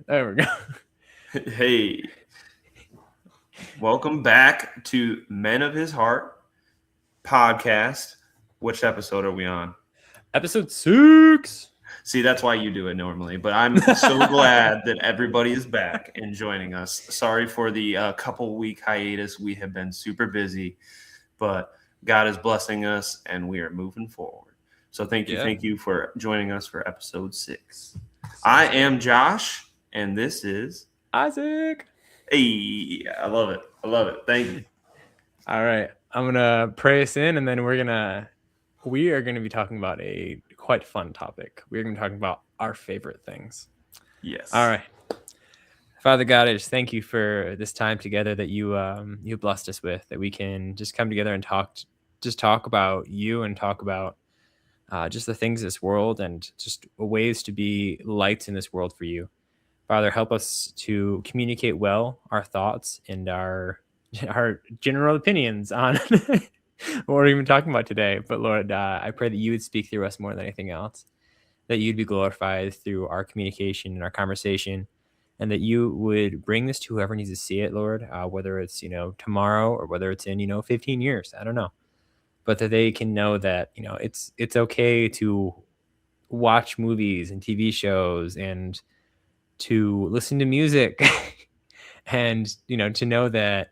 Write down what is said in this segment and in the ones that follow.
There we go. Hey, welcome back to Men of His Heart podcast. Which episode are we on? Episode 6. See, that's why you do it normally, but I'm so glad that everybody is back and joining us. Sorry for the couple week hiatus. We have been super busy, but God is blessing us and we are moving forward. So thank you for joining us for episode 6. I am Josh, and this is Isaac. Hey, I love it. Thank you. All right. I'm going to pray us in, and then we are going to be talking about a quite fun topic. We're going to be talking about our favorite things. Yes. All right. Father God, I just thank you for this time together that you blessed us with, that we can just come together and talk about you and talk about just the things of this world and just ways to be lights in this world for you. Father, help us to communicate well our thoughts and our general opinions on what we're even talking about today. But Lord, I pray that you would speak through us more than anything else, that you'd be glorified through our communication and our conversation, and that you would bring this to whoever needs to see it, Lord, whether it's, tomorrow or whether it's in, 15 years. I don't know. But that they can know that, it's okay to watch movies and TV shows and to listen to music and, to know that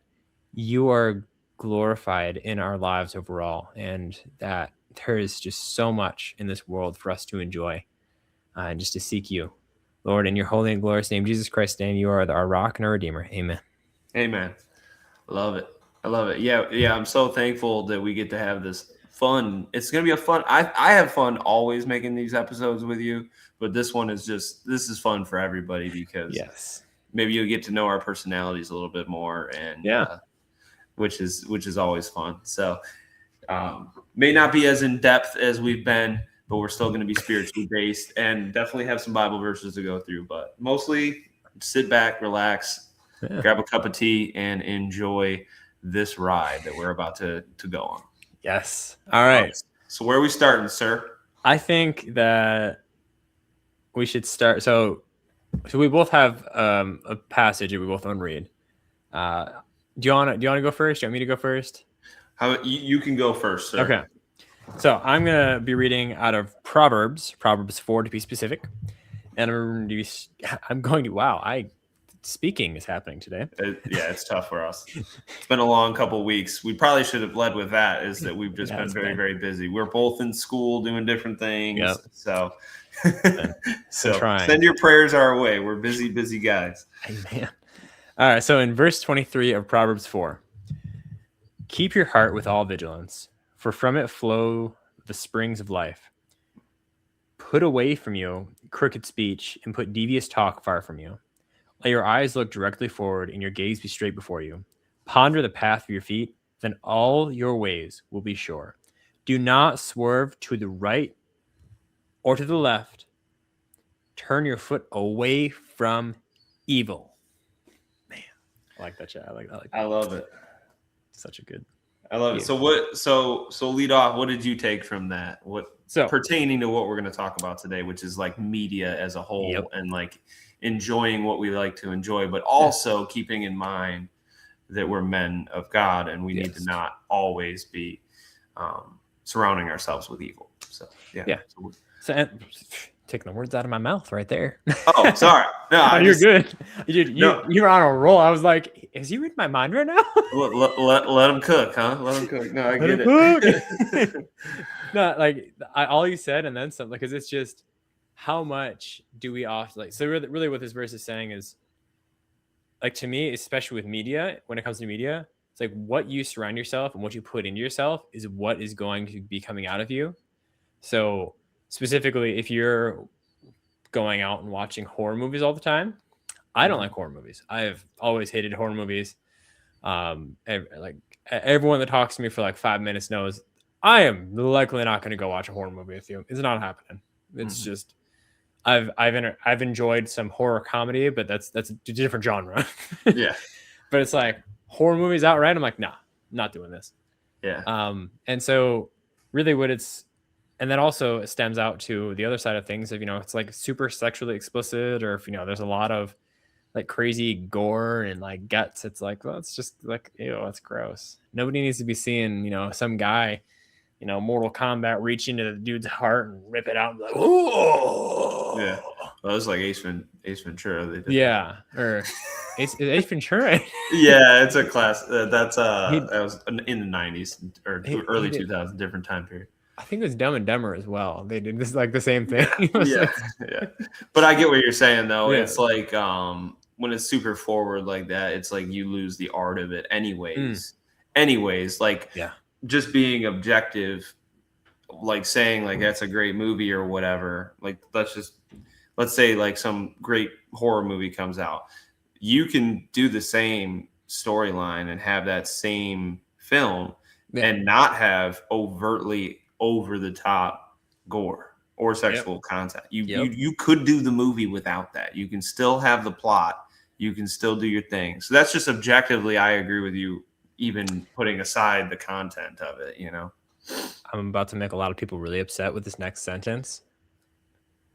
you are glorified in our lives overall, and that there is just so much in this world for us to enjoy and just to seek you. Lord, in your holy and glorious name, Jesus Christ's name, you are our rock and our redeemer. Amen. Amen. I love it. Yeah. I'm so thankful that we get to have this fun. It's going to be a fun. I have fun always making these episodes with you, but this is fun for everybody because maybe you'll get to know our personalities a little bit more, and which is always fun. So may not be as in depth as we've been, but we're still going to be spiritually based and definitely have some Bible verses to go through. But mostly sit back, relax, grab a cup of tea, and enjoy this ride that we're about to go on. Yes. All right. So where are we starting, sir? I think that we should start. So we both have a passage that we both want to read. Do you want to go first? Do you want me to go first? You can go first, sir. Okay. So I'm going to be reading out of Proverbs 4 to be specific. And I'm going to, speaking is happening today. It's tough for us. It's been a long couple of weeks. We probably should have led with that, is that we've just been very, very busy. We're both in school doing different things. Yep. So send your prayers our way. We're busy guys. Amen. All right. So in verse 23 of Proverbs 4, keep your heart with all vigilance, for from it flow the springs of life. Put away from you crooked speech and put devious talk far from you. Let your eyes look directly forward and your gaze be straight before you. Ponder the path of your feet, then all your ways will be sure. Do not swerve to the right or to the left. Turn your foot away from evil. Man, I like that chat. I like that. I love it. Such a good. I love it. So lead off. What did you take from that? Pertaining to what we're going to talk about today, which is like media as a whole, and like enjoying what we like to enjoy, but also keeping in mind that we're men of God and we need to not always be surrounding ourselves with evil. So So taking the words out of my mouth right there. Oh, sorry. No, you're good. You're on a roll. I was like, is he reading my mind right now? let him cook, huh? Let him cook. No, I get it. No, like all you said and then some, because it's just how much do we often like. So really what this verse is saying is, like, to me, especially with media, when it comes to media, it's like what you surround yourself and what you put into yourself is what is going to be coming out of you. So specifically, if you're going out and watching horror movies all the time, I don't like horror movies. I've always hated horror movies. Like everyone that talks to me for like 5 minutes knows I am likely not going to go watch a horror movie with you. It's not happening. It's just I've enjoyed some horror comedy, but that's a different genre. Yeah. But it's like horror movies outright, I'm like, nah, not doing this. Yeah. And so really what and that also stems out to the other side of things. If it's like super sexually explicit, or if there's a lot of like crazy gore and like guts, it's like, well, it's just like, ew, that's gross. Nobody needs to be seeing some guy Mortal Kombat reach into the dude's heart and rip it out and be like, Yeah. oh. Well, it was like Ace Ventura. They did that. Yeah, or Ace Ventura. Yeah, it's a class. he That was in the '90s or he early did. 2000s, different time period. I think it was Dumb and Dumber as well. They did this like the same thing. Yeah, It was yeah, like, yeah. But I get what you're saying though. yeah, It's like when it's super forward like that, it's like you lose the art of it mm, anyways. Anyways, like yeah, just being objective, like saying like that's a great movie or whatever. Like let's say like some great horror movie comes out. You can do the same storyline and have that same film yeah, and not have overtly over the top gore or yep, sexual content. yep. You could do the movie without that. You can still have the plot. You can still do your thing. So that's just objectively, I agree with you, even putting aside the content of it, you know? I'm about to make a lot of people really upset with this next sentence.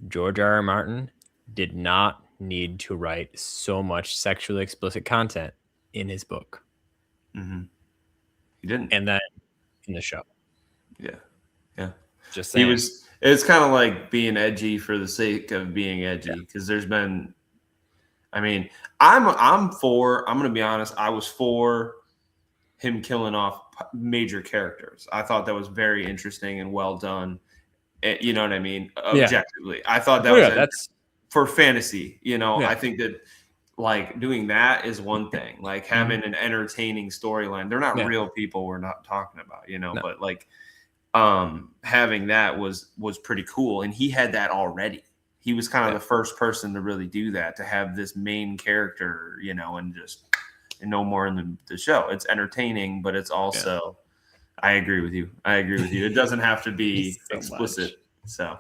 George R. R. Martin did not need to write so much sexually explicit content in his book Mm-hmm. He didn't. and then in the show. Yeah. Yeah. Just He saying. was, it's kind of like being edgy for the sake of being edgy because there's been, I mean, I'm going to be honest, I was for him killing off major characters. I thought that was very interesting and well done. You know what I mean? Yeah. Objectively, I thought that Oh was yeah, that's for fantasy. You know, yeah. I think that like doing that is one thing. Like Mhm. having an entertaining storyline. They're not Yeah. real people we're not talking about, you know, No. but like having that was pretty cool and he had that already. He was kind of Yeah. the first person to really do that, to have this main character, you know, and no more in the show. It's entertaining, but it's Yeah. also, I agree with you. I agree with you. It doesn't have to be So much. explicit. So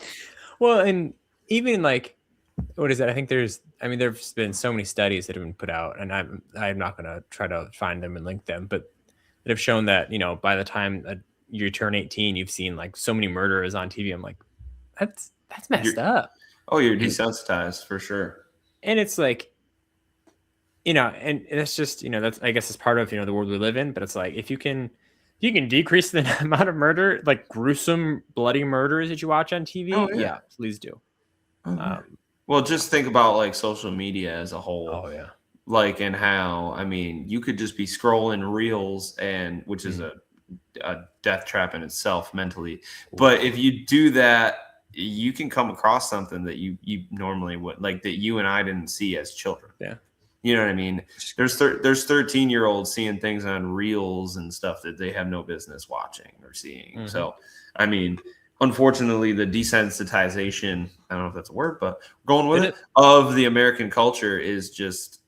Well, and even like what is it? I think there's been so many studies that have been put out, and I'm not gonna try to find them and link them, but that have shown that by the time you turn 18, you've seen like so many murderers on TV. I'm like, that's you're messed up, you're and desensitized for sure. it's like and it's just that's I guess it's part of the world we live in, but it's like if you can decrease the amount of murder, like gruesome, bloody murders that you watch on Oh TV, yeah. yeah, please do. Oh, yeah. Um, Well, just think about like social media as a whole, oh yeah. like and how I mean, you could just be scrolling reels, and which is Mhm. a death trap in itself mentally. Ooh, But if you do that, you can come across something that you normally would like that you and I didn't see as children. yeah. You know what I mean? There's 13-year-olds seeing things on reels and stuff that they have no business watching or seeing. Mhm. So, I mean, unfortunately, the desensitization, I don't know if that's a word, but going with It it, is. of the American culture is just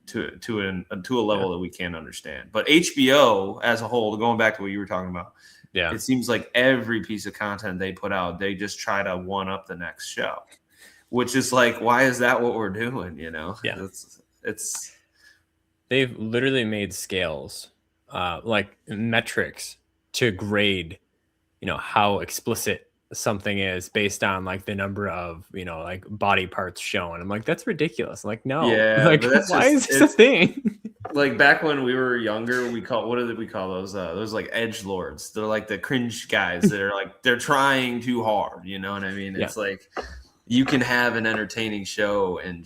to a Yeah. level that we can't understand. But HBO as a whole, going back to what you were talking about, Yeah. it seems like every piece of content they put out, they just try to one up the next show, which is like, why is that what we're doing? You know, Yeah. it's They've literally made scales, like metrics to grade, how explicit something is based on like the number of, like body parts shown. I'm like, that's ridiculous. I'm like, no, yeah, like, but that's why is just this a it's thing? like back when we were younger, what did we call those? Those like edge lords. They're like the cringe guys that are like they're trying too hard. You know what I mean? Yeah. It's like you can have an entertaining show and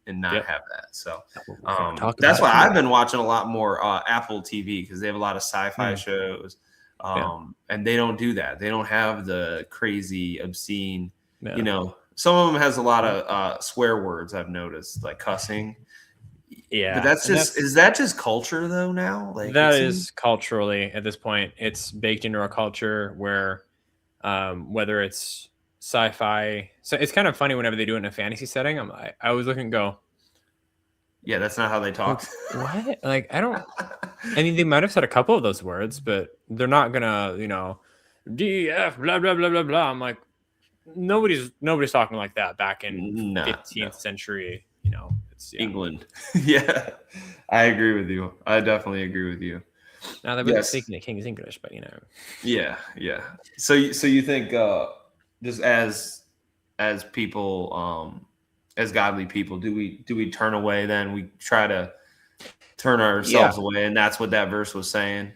not Yep. have that. So We're gonna talk that's about it why I've today. been watching a lot more Apple TV because they have a lot of sci-fi Mm, shows, yeah. and they don't do that. They don't have the crazy, obscene. You Yeah. know, some of them has a lot of swear words. I've noticed, like cussing. But Yeah. that's And just is that just culture though now? Like it that seems is culturally at this point, it's baked into our culture where whether it's sci-fi, so it's kind of funny whenever they do it in a fantasy setting. I always look and go, yeah, that's not how they like, talk. what? Like, I mean, they might have said a couple of those words, but they're not gonna, DF blah blah blah blah blah. I'm like, nobody's talking like that back in Nah, no. 15th century. It's yeah. England. Yeah. I agree with you. I definitely agree with you. Now they're really Yes. speaking the King's English, but you know. Yeah. Yeah. So you think just as people, as godly people, do we turn away? Then we try to turn Yeah. ourselves away, and that's what that verse was saying.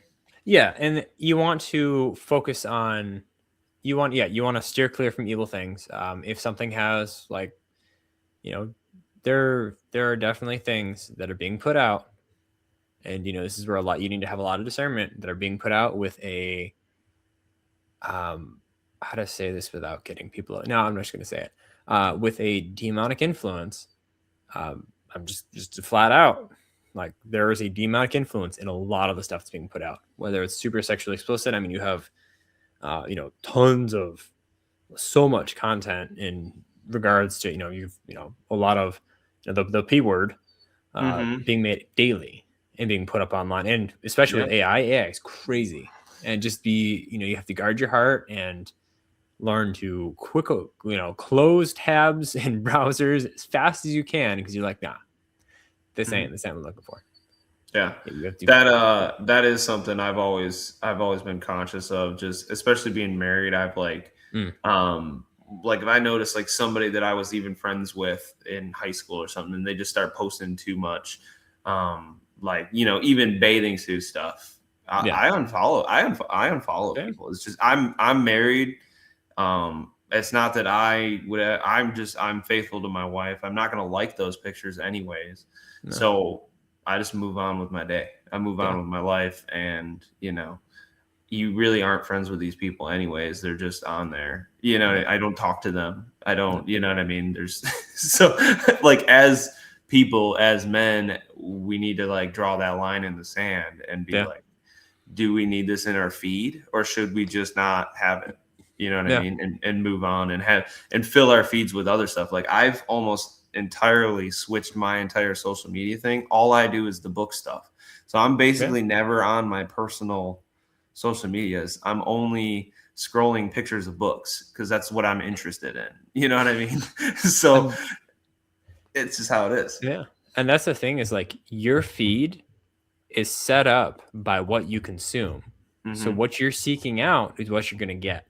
Yeah, and you want to focus on you want to steer clear from evil things. If something has like, you know, there are definitely things that are being put out, and this is where a lot you need to have a lot of discernment that are being put out with a how to say this without getting people. No, I'm not just going to say it. With a demonic influence, I'm just flat out like there is a demonic influence in a lot of the stuff that's being put out, whether it's super sexually explicit. I mean, you have tons of so much content in regards to you've a lot of the p word Mm-hmm. being made daily and being put up online, and especially Yep. with AI is crazy. And just be you have to guard your heart and learn to close tabs and browsers as fast as you can, because you're like, nah, Mm-hmm. this ain't what I'm looking for. Yeah. Yeah, you have to. That is something I've always been conscious of, just especially being married. I've Mm, um like if I notice like somebody that I was even friends with in high school or something, and they just start posting too much, like even bathing suit stuff. yeah. I unfollow Yeah. people. It's just I'm married. It's not that I'm faithful to my wife. I'm not gonna like those pictures anyways. No. So I just move on with my day. I move on Yeah. with my life, and you really aren't friends with these people anyways. They're just on there. Yeah. I don't talk to them. I No. don't, you know what I mean? There's so like as people, as men, we need to like draw that line in the sand and be Yeah. like, do we need this in our feed, or should we just not have it? You know what I Yeah. mean? And move on and fill our feeds with other stuff. Like I've almost entirely switched my entire social media thing. All I do is the book stuff. So I'm Yeah. basically never on my personal social medias. I'm only scrolling pictures of books because that's what I'm interested in. You know what I mean? So And it's just how it is. yeah. And that's the thing is like your feed is set up by what you consume. So Hmm. what you're seeking out is what you're going to get.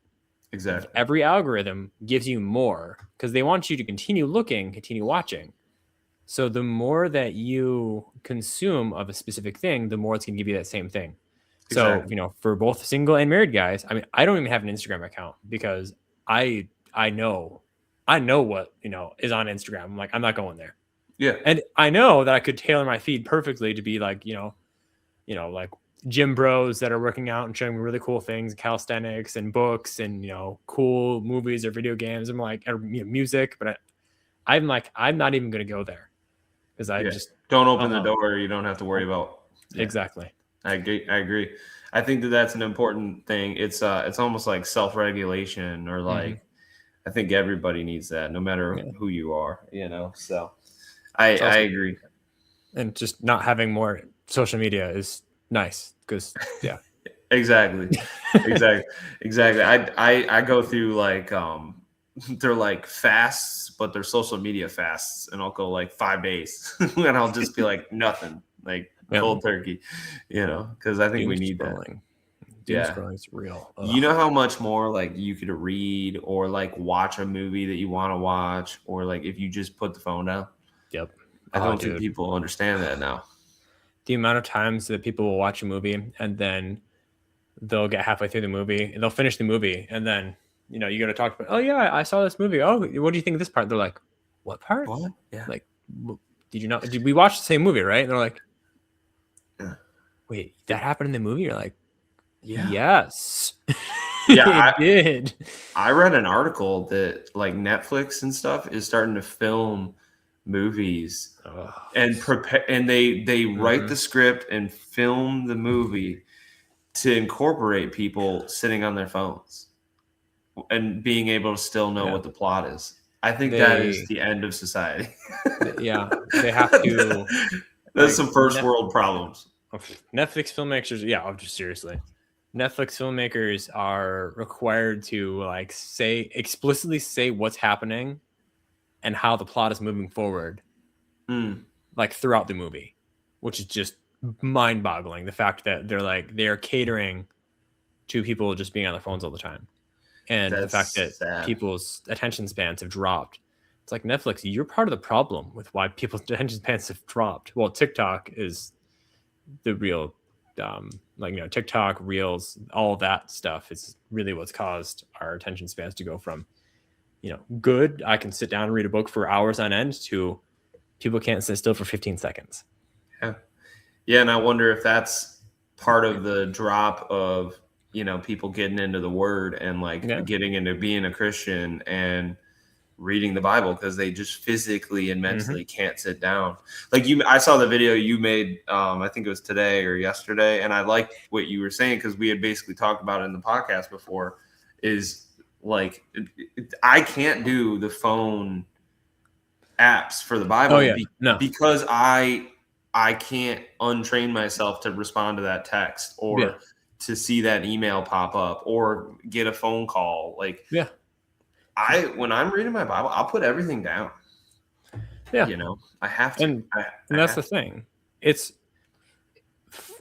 Exactly. Every algorithm gives you more because they want you to continue looking, continue watching. So the more that you consume of a specific thing, the more it's going to give you that same thing. So, Exactly. for both single and married guys, I mean, I don't even have an Instagram account because I know what, is on Instagram. I'm like, I'm not going there. Yeah. And I know that I could tailor my feed perfectly to be like, like gym bros that are working out and showing me really cool things, calisthenics and books and, cool movies or video games. I'm like, or music, but I'm like, I'm not even going to go there because I Yeah. just, Don't open the uh-uh. door. You don't have to worry about. Yeah. Exactly. I agree. I agree. I think that that's an important thing. It's almost like self-regulation, or Hmm. like I think everybody needs that, no matter Yeah. who you are. So I It's I also, agree. and just not having more social media is nice because, yeah. Exactly. Exactly. Exactly. I go through like they're like fasts, but they're social media fasts, and I'll go like 5 days, and I'll just be like nothing, like Yeah. cold turkey, because I think Doom we need that. scrolling. Doom Yeah. scrolling is real. You Ugh. know how much more like you could read or like watch a movie that you want to watch, or like if you just put the phone down. Yep. I Oh, don't think dude. people understand that now. The amount of times that people will watch a movie and then they'll get halfway through the movie and they'll finish the movie and then you go to talk about, oh yeah, I saw this movie, oh what do you think of this part? They're like, what part? What? Yeah. Like, did you not did we watch the same movie, right? And they're like, Yeah. wait, that happened in the movie? You're like, Yeah. yes. Yeah. It did. I read an article that like Netflix and stuff is starting to film movies Oh, and prepare, and they write mm-hmm. the script and film the movie to incorporate people sitting on their phones and being able to still know Yeah, what the plot is. I think that is they, the end of society. yeah, they have to, That's like, some first world problems. Netflix filmmakers, yeah, just seriously, Netflix filmmakers are required to like explicitly say what's happening and how the plot is moving forward, Mm. like throughout the movie, which is just mind-boggling, the fact that they're catering to people just being on their phones all the time, and the fact That's that sad. people's attention spans have dropped. It's like, Netflix, you're part of the problem with why people's attention spans have dropped. Well, TikTok is the real, TikTok, Reels, all that stuff is really what's caused our attention spans to go from, good, I can sit down and read a book for hours on end, to people can't sit still for 15 seconds. Yeah. Yeah, and I wonder if that's part of the drop of, people getting into the word and like Yeah. getting into being a Christian and reading the Bible, because they just physically and Mm-hmm. mentally can't sit down. Like I saw the video you made, I think it was today or yesterday, and I liked what you were saying, because we had basically talked about it in the podcast before, is like, I can't do the phone apps for the Bible Oh yeah. No. because I can't untrain myself to respond to that text, Yeah. or to see that email pop up, or get a phone call. Like, Yeah. when I'm reading my Bible, I'll put everything down. Yeah. I have to. And I that's have the to. thing. It's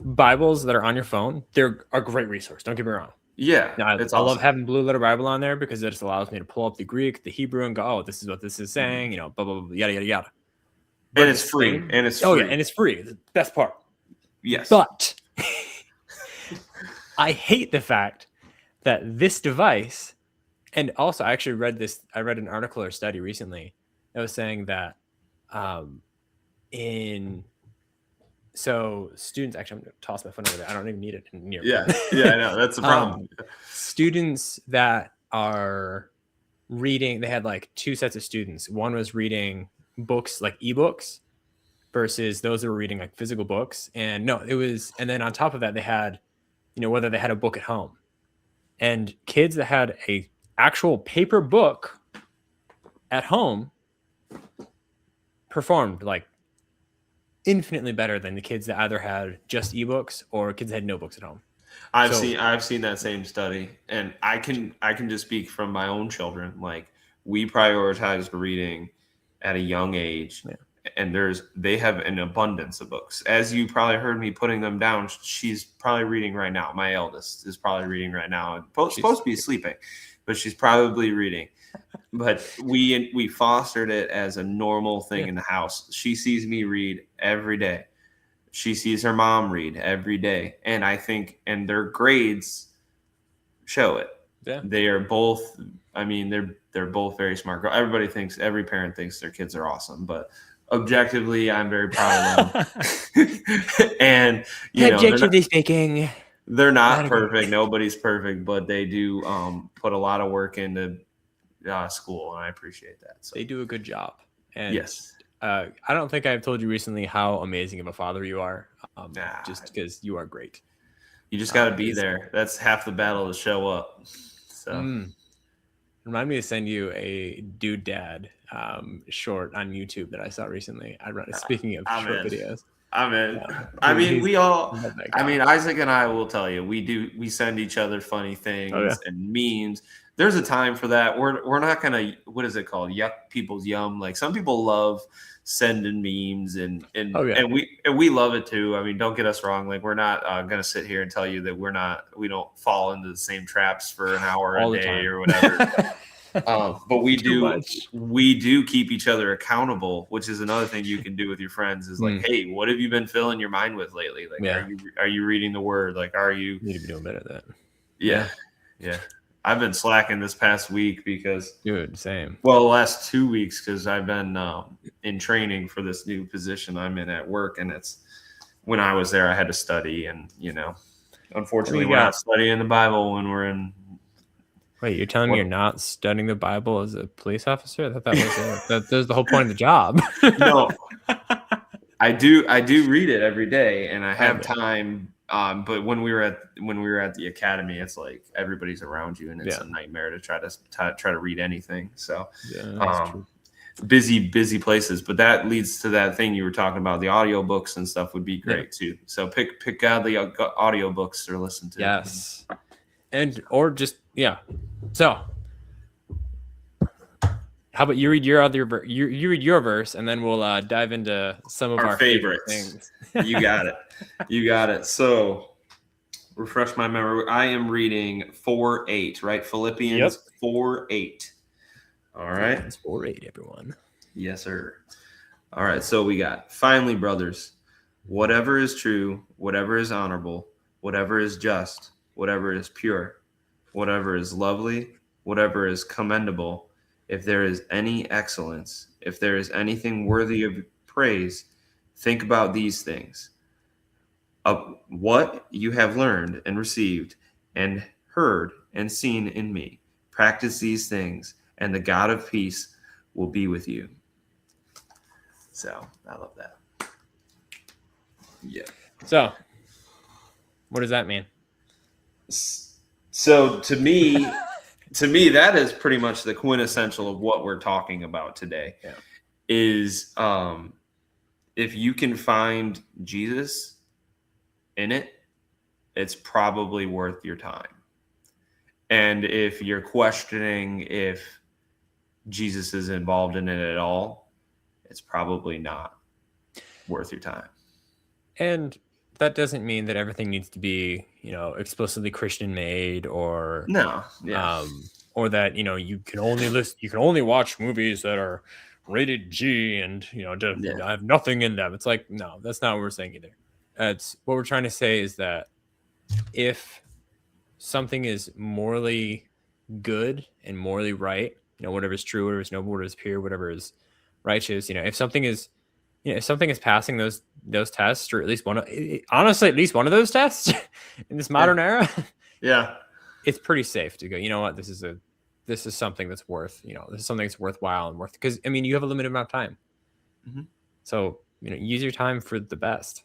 Bibles that are on your phone. They're a great resource. Don't get me wrong. Yeah, Now, it's I love awesome. having Blue Letter Bible on there because it just allows me to pull up the Greek, the Hebrew, and go, oh, this is what this is Mhm. saying, blah, blah, blah, yada, yada, yada. But And at the it's free. same, And it's oh, yeah, free. and it's free. The best part. Yes. But I hate the fact that this device, and also I actually I read an article or study recently that was saying that um, in so students, actually, I'm gonna toss my phone over there. I don't even need it near me. Yeah. Yeah, I know. That's the problem. Students that are reading, they had like two sets of students. One was reading books like ebooks versus those that were reading like physical books. And no, it was, and then on top of that, they had, whether they had a book at home. And kids that had a actual paper book at home performed like infinitely better than the kids that either had just ebooks or kids that had no books at home. I've seen that same study, and I can just speak from my own children. Like, we prioritized reading at a young age, Yeah. and they have an abundance of books. As you probably heard me putting them down, she's probably reading right now. My eldest is probably reading right now, and supposed to be sleeping, but she's probably reading. But we fostered it as a normal thing in the house. She sees me read every day. She sees her mom read every day. And I think, and their grades show it. Yeah. They are both, I mean, they're both very smart. Every parent thinks their kids are awesome, but objectively, I'm very proud of them. And, Objectively speaking, they're not perfect. Nobody's perfect, but they do put a lot of work into school, and I appreciate that. So they do a good job. And yes. I don't think I've told you recently how amazing of a father you are, just because you are great. You just got to be there. That's half the battle, to show up. So remind me to send you a Dude Dad short on YouTube that I saw recently. Speaking of short videos. I'm in. I mean, we all. I mean, Isaac and I will tell you, we send each other funny things and memes. There's a time for that. We're not gonna, what is it called? Yuck people's yum. Like, some people love sending memes, and we love it too. I mean, don't get us wrong. Like, we're not gonna sit here and tell you that we don't fall into the same traps for an hour all a day or whatever. But we do keep each other accountable, which is another thing you can do with your friends, is like, hey, what have you been filling your mind with lately? Like, are you reading the word? Like, are you need to be doing better at that? Yeah. I've been slacking this past week because, dude, same. Well, the last 2 weeks, because I've been in training for this new position I'm in at work, and it's, when I was there, I had to study, and unfortunately, we're not studying the Bible when we're in. Wait, you're telling me you're not studying the Bible as a police officer? I thought that was the whole point of the job. No, I do read it every day, and I have time. But when we were at the academy, it's like everybody's around you, and it's a nightmare to try to read anything. So, busy places. But that leads to that thing you were talking about. The audiobooks and stuff would be great too. So pick godly audiobooks to listen to. Yes, or just So, How about you read your other you read your verse, and then we'll dive into some of Our our favorite favorites. things. You got it. You got it. So refresh my memory. I am reading 4:8, right? Yep. Philippians 4:8. All right. Philippians 4:8, everyone. Yes, sir. All right. So we got finally, brothers, whatever is true, whatever is honorable, whatever is just, whatever is pure, whatever is lovely, whatever is commendable, if there is any excellence, if there is anything worthy of praise, think about these things. Of what you have learned and received and heard and seen in me, practice these things, and the God of peace will be with you. So I love that. Yeah. So, what does that mean? So to me, that is pretty much the quintessential of what we're talking about today. Yeah. Is if you can find Jesus in it, it's probably worth your time. And if you're questioning if Jesus is involved in it at all, it's probably not worth your time. And that doesn't mean that everything needs to be, explicitly Christian made, or No, yeah, or that you can only watch movies that are rated G and yeah. have nothing in them. It's like, no, that's not what we're saying either. It's what we're trying to say is that if something is morally good and morally right, whatever is true, whatever is noble, whatever is pure, whatever is righteous, if something is if something is passing those tests, or at least honestly at least one of those tests in this modern era, Yeah. it's pretty safe to go, you know what, this is something that's worth, this is something that's worthwhile and worth, because I mean, you have a limited amount of time. Mm-hmm. So use your time for the best.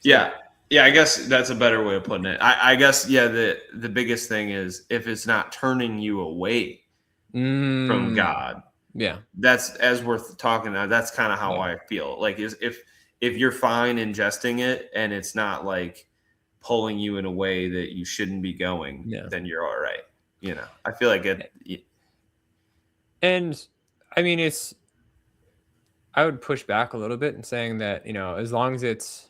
Yeah. Yeah, I guess that's a better way of putting it. I guess, yeah, the biggest thing is if it's not turning you away from God, Yeah. that's, as we're talking about, that's kind of how Yeah. I feel. Like, is if you're fine ingesting it and it's not like pulling you in a way that you shouldn't be going, Yeah. then you're all right. I feel like it. And I mean, I would push back a little bit in saying that, as long as it's,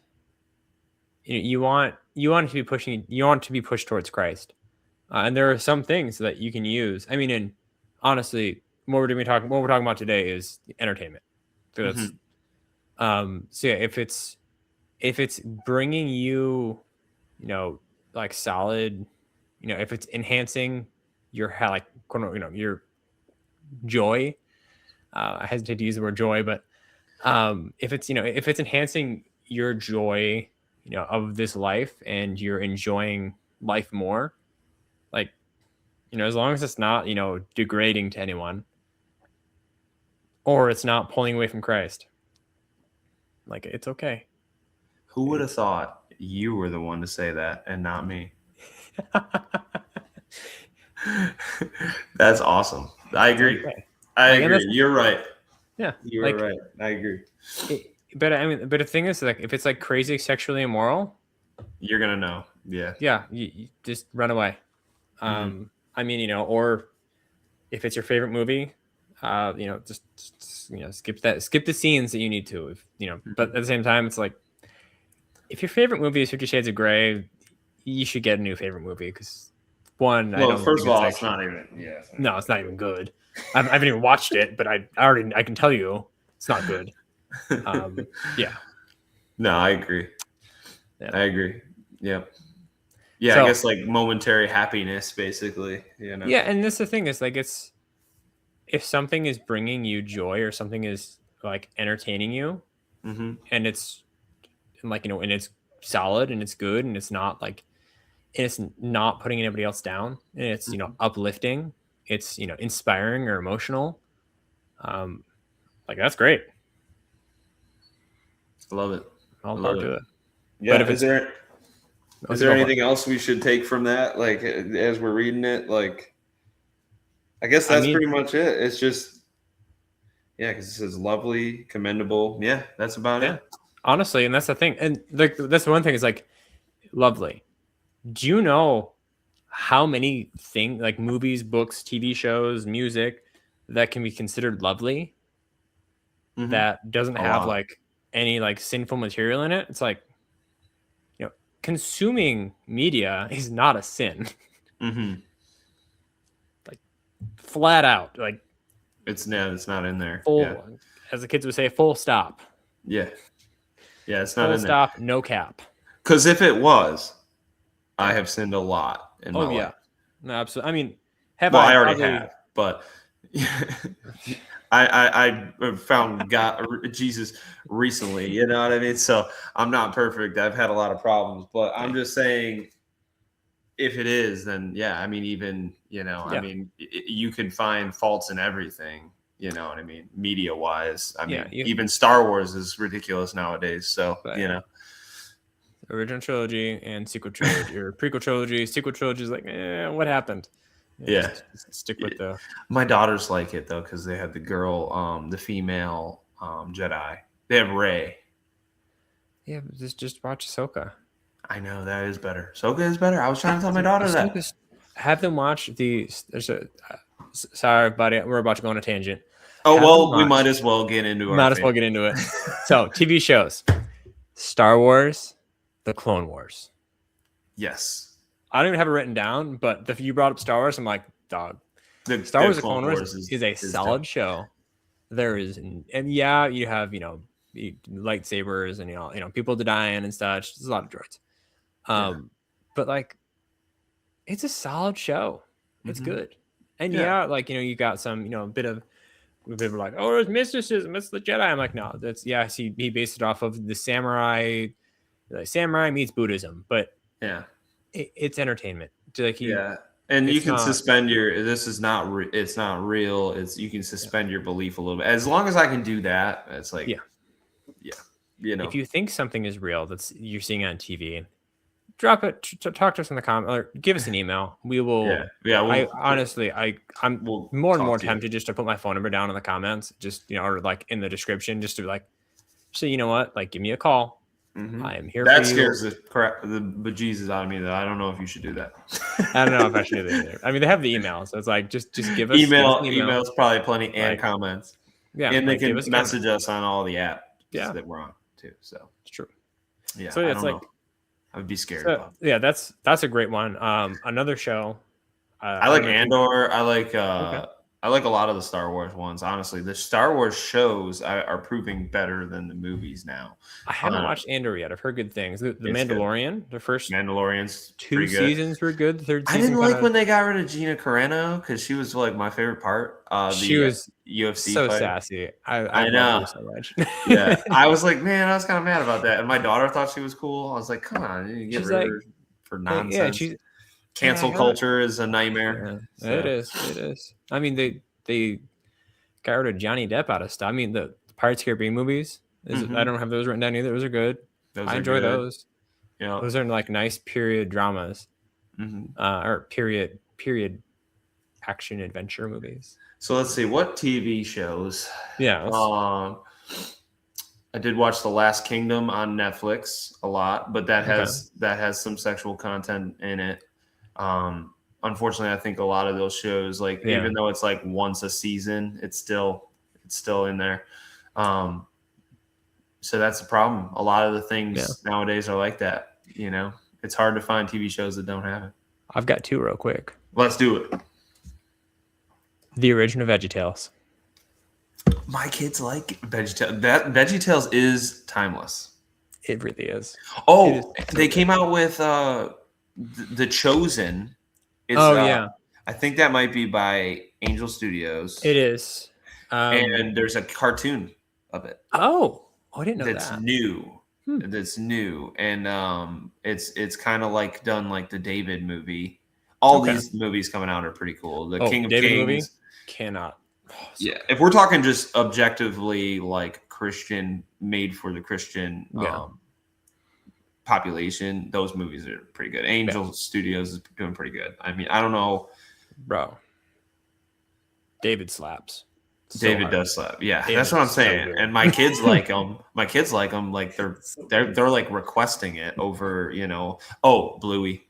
you want to be pushed towards Christ. And there are some things that you can use. I mean, and honestly, what we're talking about today is entertainment. So that's, so yeah, if it's bringing you, like solid, if it's enhancing your your joy. I hesitate to use the word joy, but if it's enhancing your joy, of this life, and you're enjoying life more, like, as long as it's not, degrading to anyone, or it's not pulling away from Christ, like, it's okay. Who would have thought you were the one to say that and not me? That's awesome. I agree. Okay. I agree. You're right. Yeah, You're right. I agree. But I mean, but the thing is, like, if it's like crazy sexually immoral, you're gonna know. Yeah, you just run away. I mean, or if it's your favorite movie, just skip the scenes that you need to, if But at the same time, it's like, if your favorite movie is 50 Shades of Grey, you should get a new favorite movie, because one, well, I don't first of all, it's not even. Yeah. No, it's not even good. I haven't even watched it, but I can tell you it's not good. Yeah. No, I agree. Yeah. I agree. Yeah. Yeah, so, I guess like momentary happiness, basically. Yeah, and this the thing is, like, it's, if something is bringing you joy, or something is like entertaining you, and it's like, and it's solid and it's good, and it's not like, and it's not putting anybody else down, and it's uplifting, it's inspiring or emotional, like, that's great. I love it. All part to it. Yeah. But if is there anything else we should take from that, like, as we're reading it? Like, I guess that's pretty much it. It's just, yeah, because it says lovely, commendable. Yeah, that's about it. Honestly, and that's the thing. And like, that's the one thing is, like, lovely. Do you know how many things, like movies, books, TV shows, music, that can be considered lovely Mm-hmm. that doesn't A have lot. like any like sinful material in it. It's like, consuming media is not a sin. Mm-hmm. Like flat out, like It's not in there. Yeah. full, as the kids would say, full stop. Yeah. Yeah, it's not Full in there. stop, no cap. Because if it was, I Yeah. have sinned a lot in my Oh life. yeah. No, absolutely. I mean, have Well, I I already probably have, but I found God, Jesus recently. You know what I mean? So I'm not perfect. I've had a lot of problems, but I'm hey, just saying, if it is, then yeah. I mean, even I yeah. mean, you can find faults in everything. You know what I mean? Media wise, I Yeah, mean, you even Star Wars is ridiculous nowadays. So but yeah. Original trilogy and sequel trilogy or prequel trilogy, sequel trilogy is like, what happened? Yeah, yeah. just stick with the My daughters like it though because they had the girl, the female Jedi. They have Ray. yeah, just watch Ahsoka. I know that is better. Soka is better. I was trying to tell my daughter that. Ahsoka's, have them watch the there's a sorry buddy, we're about to go on a tangent. Oh Have them well, we might watch. as well get into our Might as fan. well get into it. So TV shows. Star Wars, The Clone Wars. Yes, I don't even have it written down, but if you brought up Star Wars, I'm like, dog. Star the Wars: The Clone Clone Wars Wars is a is dope. solid show. There is, and yeah, you have lightsabers and people dying and such. There's a lot of droids, Yeah. but like, it's a solid show. It's Mm-hmm. good, and Yeah. yeah, like you got some a bit of people are like, oh, there's mysticism, it's the Jedi. I'm like, no, that's he based it off of the samurai, like samurai meets Buddhism, but Yeah. it's entertainment. Like Yeah. And you it's can not. suspend your. This is not. It's not real. It's you can Yeah. suspend your belief a little bit. As long as I can do that, it's like Yeah. yeah. If you think something is real that's you're seeing on TV, drop it. Talk to us in the comment or give us an email. We will. Yeah. Yeah. I honestly, I'm we'll more and talk more to you. tempted just to put my phone number down in the comments, just or like in the description, just to be like, so you know what, like give me a call. Mm-hmm. I am here for That you. scares the bejesus out of me. Though I don't know if you should do that. I don't know if I should do that either. I mean, they have the email, so it's like just give us an email. Emails probably plenty and Like, comments. yeah, And they like give can us a comment. message us on all the apps Yeah, that we're on too. So it's true. yeah, So I it's don't like, know. I would be scared so about. yeah, that's a great one. Another show. I I like don't know if you. Andor. Okay. I like a lot of the Star Wars ones. Honestly, the Star Wars shows are proving better than the movies now. I haven't watched Andor yet. I've heard good things. The It's good. Mandalorian, the first Mandalorian's two pretty good. seasons were good. The third I season didn't like kinda, when they got rid of Gina Carano because she was like my favorite part. she The was UFC so fight. sassy. I I love know. her so much. Yeah, I was like, man, I was kind of mad about that. And my daughter thought she was cool. I was like, come on, you get She's rid of like, her for yeah, nonsense. she's Cancel culture is a nightmare. Yeah, it is. It is. I mean, they got rid of Johnny Depp out of stuff. I mean, the Pirates of the Caribbean movies. I don't have those written down either. Those are good. I enjoy those. Yeah, Those are like nice period dramas, or period action adventure movies. So let's see what TV shows. Yeah. I did watch The Last Kingdom on Netflix a lot, but that has some sexual content in it. Unfortunately, I think a lot of those shows, like even though it's like once a season, it's still in there. So that's the problem. A lot of the things nowadays are like that. It's hard to find TV shows that don't have it. I've got two real quick. Let's do it. The original VeggieTales. My kids like VeggieTales. That VeggieTales is timeless. It really is. Oh, they came out with The Chosen. I think that might be by Angel Studios. It is. And there's a cartoon of it. Oh, I didn't know that's that. New. That's new. And it's kind of like done like the David movie. All these movies coming out are pretty cool. The King of David Kings. Movie? Cannot. Yeah. If we're talking just objectively like Christian, made for the Christian population, those movies are pretty good. Angel Studios is doing pretty good. I mean, I don't know. Bro. David slaps. David does slap. Yeah, that's what I'm saying. And my kids like them. My kids like them. Like they're like requesting it over. Oh, Bluey.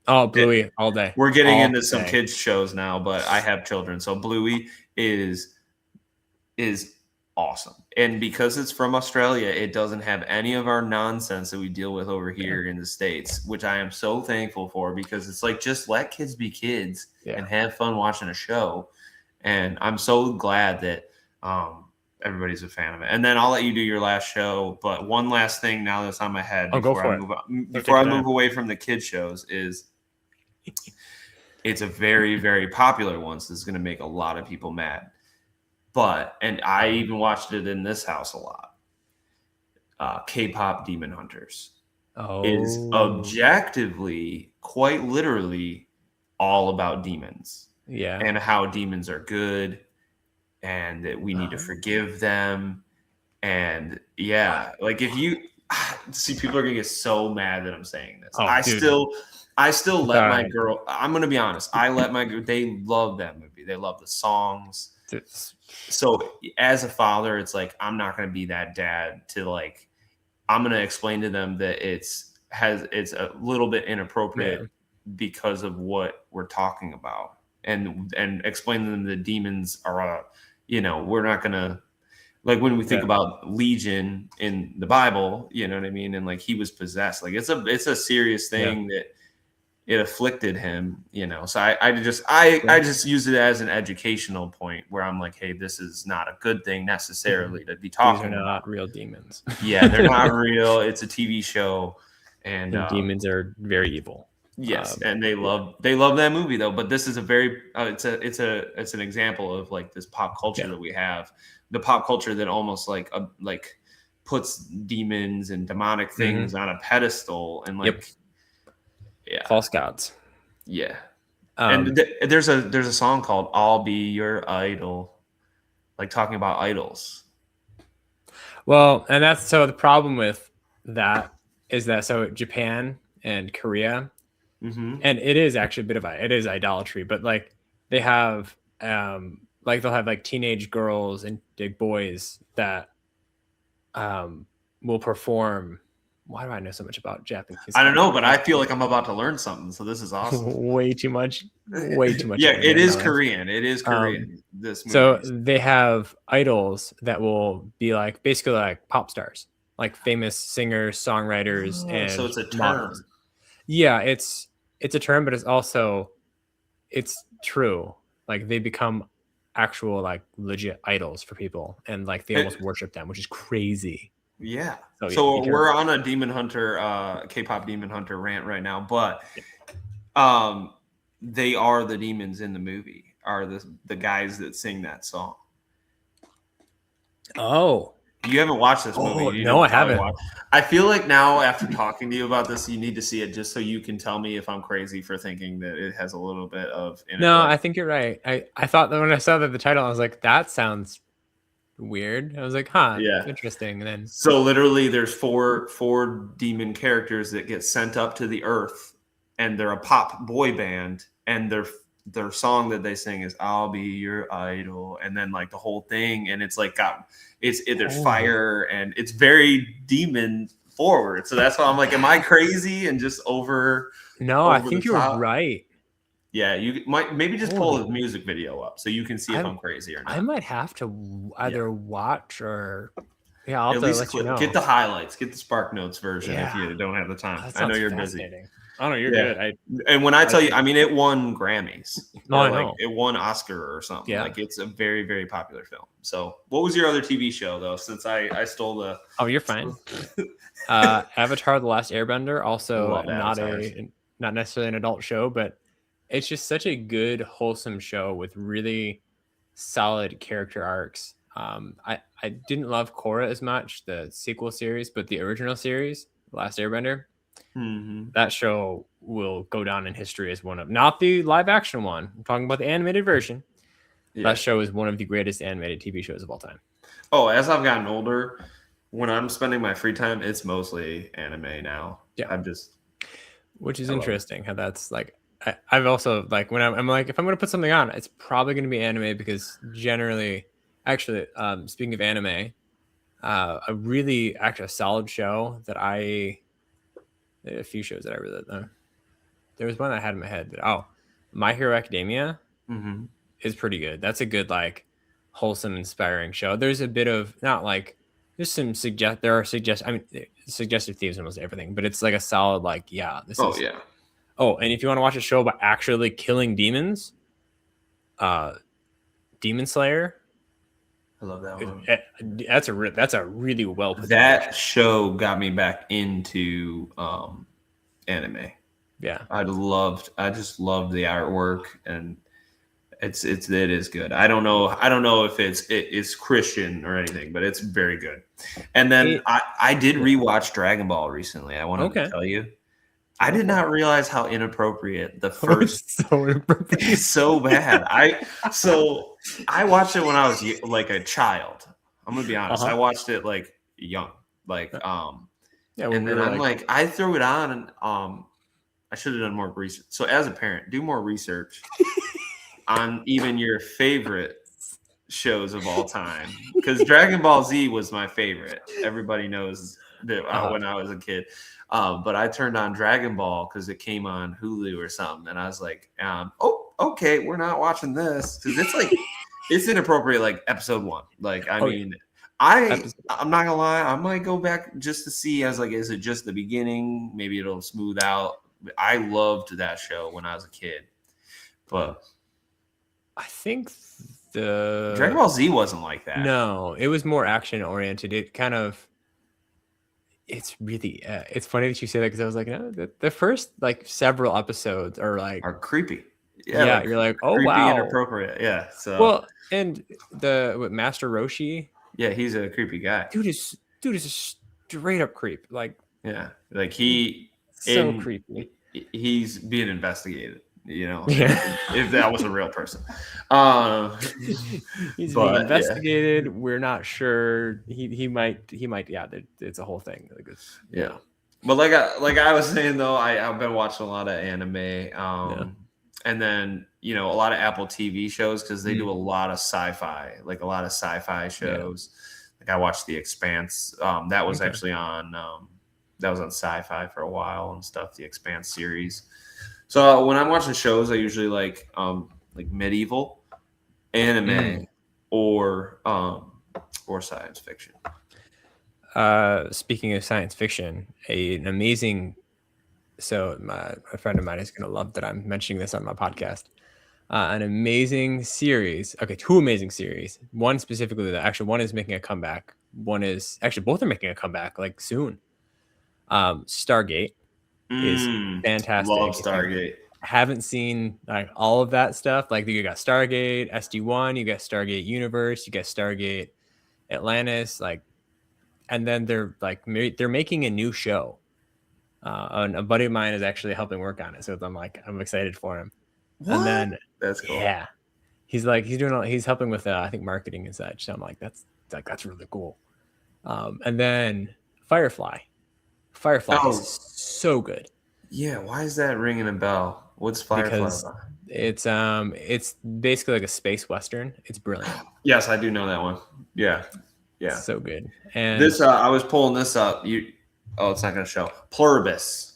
Oh, Bluey all day, We're getting all into some day. kids shows now, but I have children, so Bluey is awesome. And because it's from Australia, it doesn't have any of our nonsense that we deal with over Yeah, here in the States, which I am so thankful for because it's like just let kids be kids yeah. and have fun watching a show. And I'm so glad that everybody's a fan of it. And then I'll let you do your last show. But one last thing now that's on my head I'll go for it. So before take I your time. move away from the kids shows is it's a very, very popular one. So this is going to make a lot of people mad. But, and I even watched it in this house a lot. K-pop Demon Hunters is Oh, objectively, quite literally, all about demons yeah. and how demons are good and that we need to Oh, forgive them. And yeah, like if you see, people are gonna get so mad that I'm saying this. oh, dude, I still it's let all my right. girl. I'm gonna be honest. I let my. They love that movie. They love the songs. It's, So as a father, it's like I'm not gonna be that dad to like. I'm gonna explain to them that it's a little bit yeah, inappropriate because of what we're talking about, and explain to them that demons are, we're not gonna like when we think yeah, about Legion in the Bible, you know what I mean, and like he was possessed, like it's a serious yeah, thing that it afflicted him, So I yeah. just use it as an educational point where I'm like, hey, this is not a good thing Mhm. necessarily to be These are talking about. not real demons. Yeah, they're not real. It's a TV show, and And demons are very evil. yes, Um, and yeah, they love that movie though. But this is a very it's an example of like this pop culture yeah. that we have, the pop culture that almost like puts demons and demonic Hmm. things on a pedestal, and Yep. like yeah, False gods. yeah. And Um, there's a song called "I'll Be Your Idol," like talking about idols. well, and that's so the problem with that is that so Japan and Korea, Hmm. and it is actually a bit of it is idolatry, but like they have like they'll have like teenage girls and big boys that um will perform. Why do I know so much about Japanese I don't culture? know, but I feel like I'm about to learn something, so this is awesome. Way too much Yeah, it information is on this. Korean. It is Um, Korean. This so movie. they have idols that will be like basically like pop stars, like famous singers, songwriters, Oh, so and it's a models. term. Yeah, it's a term, but it's also it's true. Like they become actual like legit idols for people, and like they almost It- worship them, which is crazy. yeah. So yeah, be So we're careful. on a Demon Hunter, K-pop Demon Hunter rant right now, but Yeah. um, they are the demons in the movie. Are the guys that sing that song? Oh, You haven't watched this movie. oh You no, don't I probably haven't. watch. I feel like now after talking to you about this, you need to see it just so you can tell me if I'm crazy for thinking that it has a little bit of No, like I think you're right. I thought that when I saw that the title, I was like, that sounds weird. I was like, huh, yeah. interesting. And then So literally, there's four demon characters that get sent up to the earth, and they're a pop boy band, and their song that they sing is "I'll Be Your Idol," and then like the whole thing, and it's like there's oh fire, and it's very demon forward. So that's why I'm like, am I crazy and just no, I over the think you're top? right. Yeah, you might maybe just pull Holy, the music video up so you can see if I'm I'm crazy or I not. might have to Yeah. either watch or yeah, I'll have At to least let you get know. the highlights, get the Spark Notes version if Yeah, you don't have the oh, time. that I know sounds you're busy. fascinating. Oh no, you're Yeah. good. I And when I I tell you, I mean, it won Grammys no, or I like know. it won Oscar or something. Yeah. Like it's a very, very popular film. So, what was your other TV show though? Since I stole the, Oh, you're fine. Avatar: The Last Airbender, also love avatars. not necessarily an adult show, but it's just such a good, wholesome show with really solid character arcs. I didn't love Korra as much, the sequel series, but the original series, The Last Airbender, Hmm. that show will go down in history as one of not the live action one. I'm talking about the animated version. That Yeah. show is one of the greatest animated TV shows of all time. Oh, as I've gotten older, when I'm spending my free time, it's mostly anime now. Yeah. I'm just, Which is I love it. interesting how that's like I've also like when I'm like if I'm gonna put something on, it's probably gonna be anime because generally, actually, speaking of anime, a really actually a solid show that I there are a few shows that I really like. there was one I had in my head. My Hero Academia Mm-hmm. is pretty good. That's a good like wholesome, inspiring show. There's a bit of not like there's some suggest there are suggest I mean suggestive themes in almost everything, but it's like a solid like yeah this Oh is yeah, and if you want to watch a show about actually killing demons, uh, Demon Slayer, I love that one. that's a really well put together show. That show got me back into anime. Yeah, I just loved the artwork, and it is good. I don't know if it's Christian or anything, but it's very good. And then it I did yeah rewatch Dragon Ball recently. I wanted to okay tell you. I go did for it. not realize how inappropriate the Oh, first. it's so inappropriate. It's so bad. I watched it when I was like a child. I'm gonna be Uh honest. I huh. watched it like young, like Yeah, when and we then were I'm like like I threw it on and I should have done more research. So as a parent, do more research on even your favorite shows of all time because Dragon Ball Z was my favorite. Everybody knows that uh when I was a kid. But I turned on Dragon Ball because it came on Hulu or something, and I was like, "Oh, okay, we're not watching this because it's like it's inappropriate." Like episode one, like I oh yeah mean, I episode I'm not gonna lie, I might go back just to see. As like, is it just the beginning? Maybe it'll smooth out. I loved that show when I was a kid, but I think Dragon the Ball Z wasn't like that. no it was more action oriented. It kind of it's really it's funny that you say that because I was like no the first like several episodes are like Are creepy. Yeah, yeah like you're like oh creepy and wow appropriate. Yeah. So well and the what, Master Roshi yeah, he's a creepy guy. dude is a straight up creep like Yeah. Like he so in creepy he's being investigated, you know, yeah if that was a real person. Um he's being but yeah. investigated we're not sure he might yeah it's a whole thing like it's Yeah. yeah But like I was saying though, I've been watching a lot of anime. yeah And then, a lot of Apple TV shows because they do Mm, a lot of sci-fi, like a lot of sci-fi yeah shows. Like I watched The Expanse. That was okay actually on that was on sci-fi for a while and stuff, the Expanse series. So when I'm watching shows, I usually like medieval, Mm. anime, or science fiction. Speaking of science fiction, an amazing. So a friend of mine is going to love that I'm mentioning this on my podcast. An amazing series. Okay, two amazing series. One specifically that actually one is making a comeback. One is actually both are making a comeback like soon. Stargate is Love fantastic. If you Stargate. haven't seen like all of that stuff, like you got Stargate SD1, you got Stargate Universe, you got Stargate Atlantis, like and then they're like they're making a new show. And a buddy of mine is actually helping work on it, so I'm like I'm excited for him. And What? then That's cool. yeah, he's helping with I think marketing and such. So I'm like that's really cool. And then Firefly, Firefly is Oh, so good yeah. Why is that ringing a bell? What's Firefly because about? it's basically like a space western. It's brilliant. Yes, I do know that one. Yeah, It's yeah. so good. And This I was pulling this up. It's not going to show. Pluribus.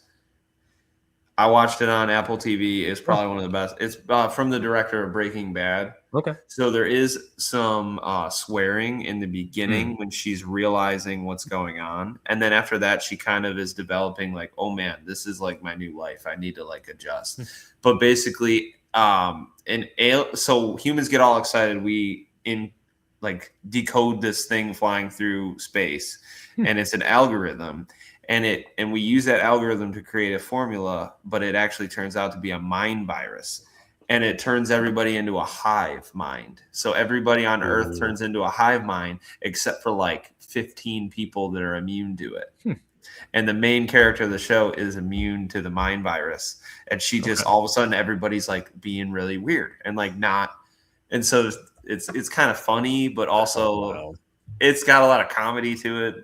I watched it on Apple TV. It's oh, probably one of the best. It's from the director of Breaking Bad. okay. So there is some swearing in the Mm, beginning when she's realizing what's going on, and then after that, she kind of is developing like, oh man, this is like my new life. I need to like adjust. But basically, so humans get all excited. We in like decode this thing flying through space, hmm, and it's an algorithm, and we use that algorithm to create a formula, but it actually turns out to be a mind virus, and it turns everybody into a hive mind. So everybody on Earth ooh, turns into a hive mind except for like 15 people that are immune to it. hmm, And the main character of the show is immune to the mind virus, and she just okay. all of a sudden everybody's like being really weird and like not, and so it's kind of funny, but That sounds also wild. it's got a lot of comedy to it.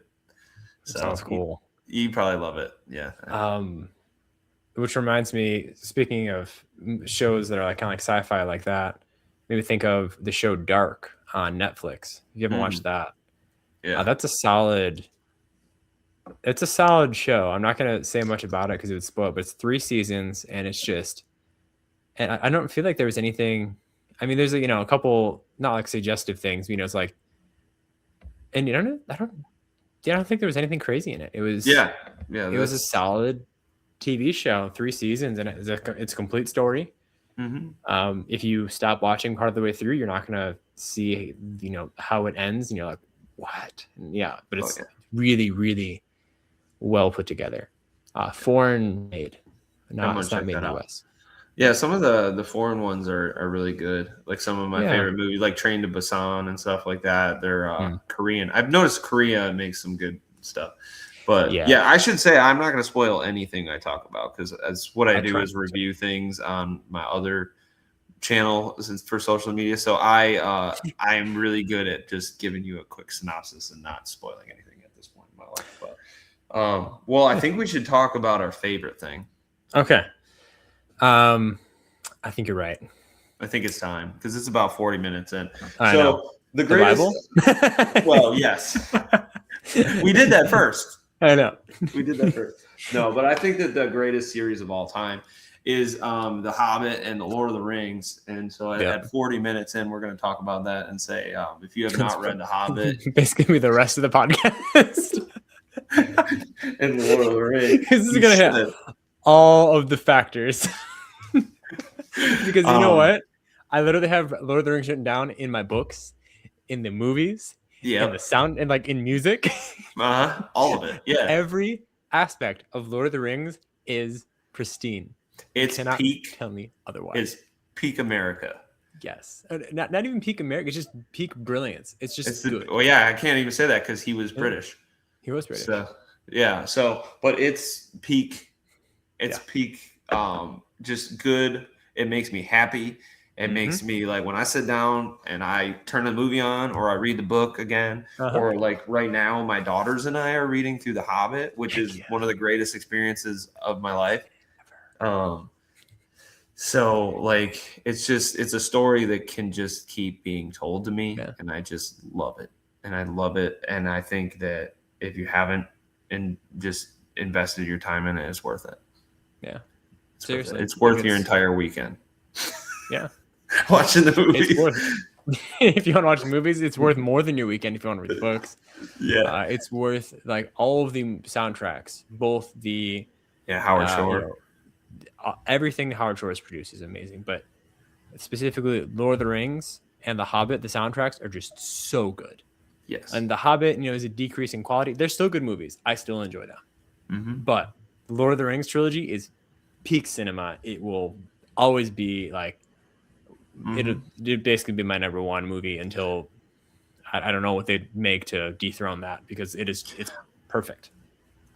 That So sounds cool. you probably love it. Yeah. Um, which reminds me, speaking of shows that are like kind of like sci-fi like that, maybe think of the show Dark on Netflix. If you haven't watched Mm, that, yeah. that's a solid. it's a solid show. I'm not gonna say much about it because it would spoil it, but it's 3 seasons, and it's just, and I don't feel like there was anything. I mean, there's a couple not like suggestive things. It's like, and I don't think there was anything crazy in it. It was Yeah, yeah, it was a that's. solid TV show, 3 seasons, and it's a complete story. Hmm. If you stop watching part of the way through, you're not gonna see how it ends, and you're like, what? And yeah, but Oh it's yeah, really, really well put together. Foreign made, I'm not gonna it's not check made that in the out. US. Yeah, some of the foreign ones are really good. Like some of my Yeah. favorite movies, like Train to Busan and stuff like that. They're Mm. Korean. I've noticed Korea makes some good stuff. But Yeah, yeah, I should say I'm not going to spoil anything I talk about because as what I I do try is not to. review things on my other channel since for social media. So I'm really good at just giving you a quick synopsis and not spoiling anything at this point in my life. But well, I think we should talk about our favorite thing. Okay. Um, I think you're right. I think it's time because it's about 40 minutes in. I know. So the The greatest, Bible? well, yes, we did that first. I know. We did that first. No, but I think that the greatest series of all time is The Hobbit and The Lord of the Rings. And so Yep. at 40 minutes in, we're going to talk about that and say, if you have It's not read The Hobbit basically the rest of the podcast. and The Lord of the Rings, This is you gonna hit should. all of the factors. Because you know Um, what? I literally have Lord of the Rings written down in my books, in the movies, in the yep. sound, and like in music. All of it. Yeah. Every aspect of Lord of the Rings is pristine. You It's cannot peak. tell me otherwise. It's peak America. Yes. Not even peak America, it's just peak brilliance. It's It's just the, good. well, yeah, I can't even say that because he was Yeah. British. He was British. So yeah, but it's peak. It's Yeah. peak. Just good. It makes me happy. It Mm-hmm. makes me like when I sit down and I turn the movie on or I read the book again, Uh-huh. or like right now, my daughters and I are reading through The Hobbit, which Heck is yeah. one of the greatest experiences of my life. Um, so like it's a story that can just keep being told to me, Yeah. and I just love it. And I love it. And I think that if you haven't and just invested your time in it, it's worth it. Yeah. It's worth it. Seriously. It's Like worth your entire weekend yeah. watching the It's movies. worth if you want to watch movies, it's worth more than your weekend if you want to read the books. Yeah. It's worth like all of the soundtracks, both the Yeah, Howard uh, you Shore. know, everything Howard Shore has produced is amazing, but specifically Lord of the Rings and The Hobbit, the soundtracks are just so good. Yes. And The Hobbit, is a decrease in quality. They're still good movies. I still enjoy them. Mm-hmm. But the Lord of the Rings trilogy is peak cinema. It will always be like it'll basically be my number one movie until I don't know what they'd make to dethrone that because it's perfect.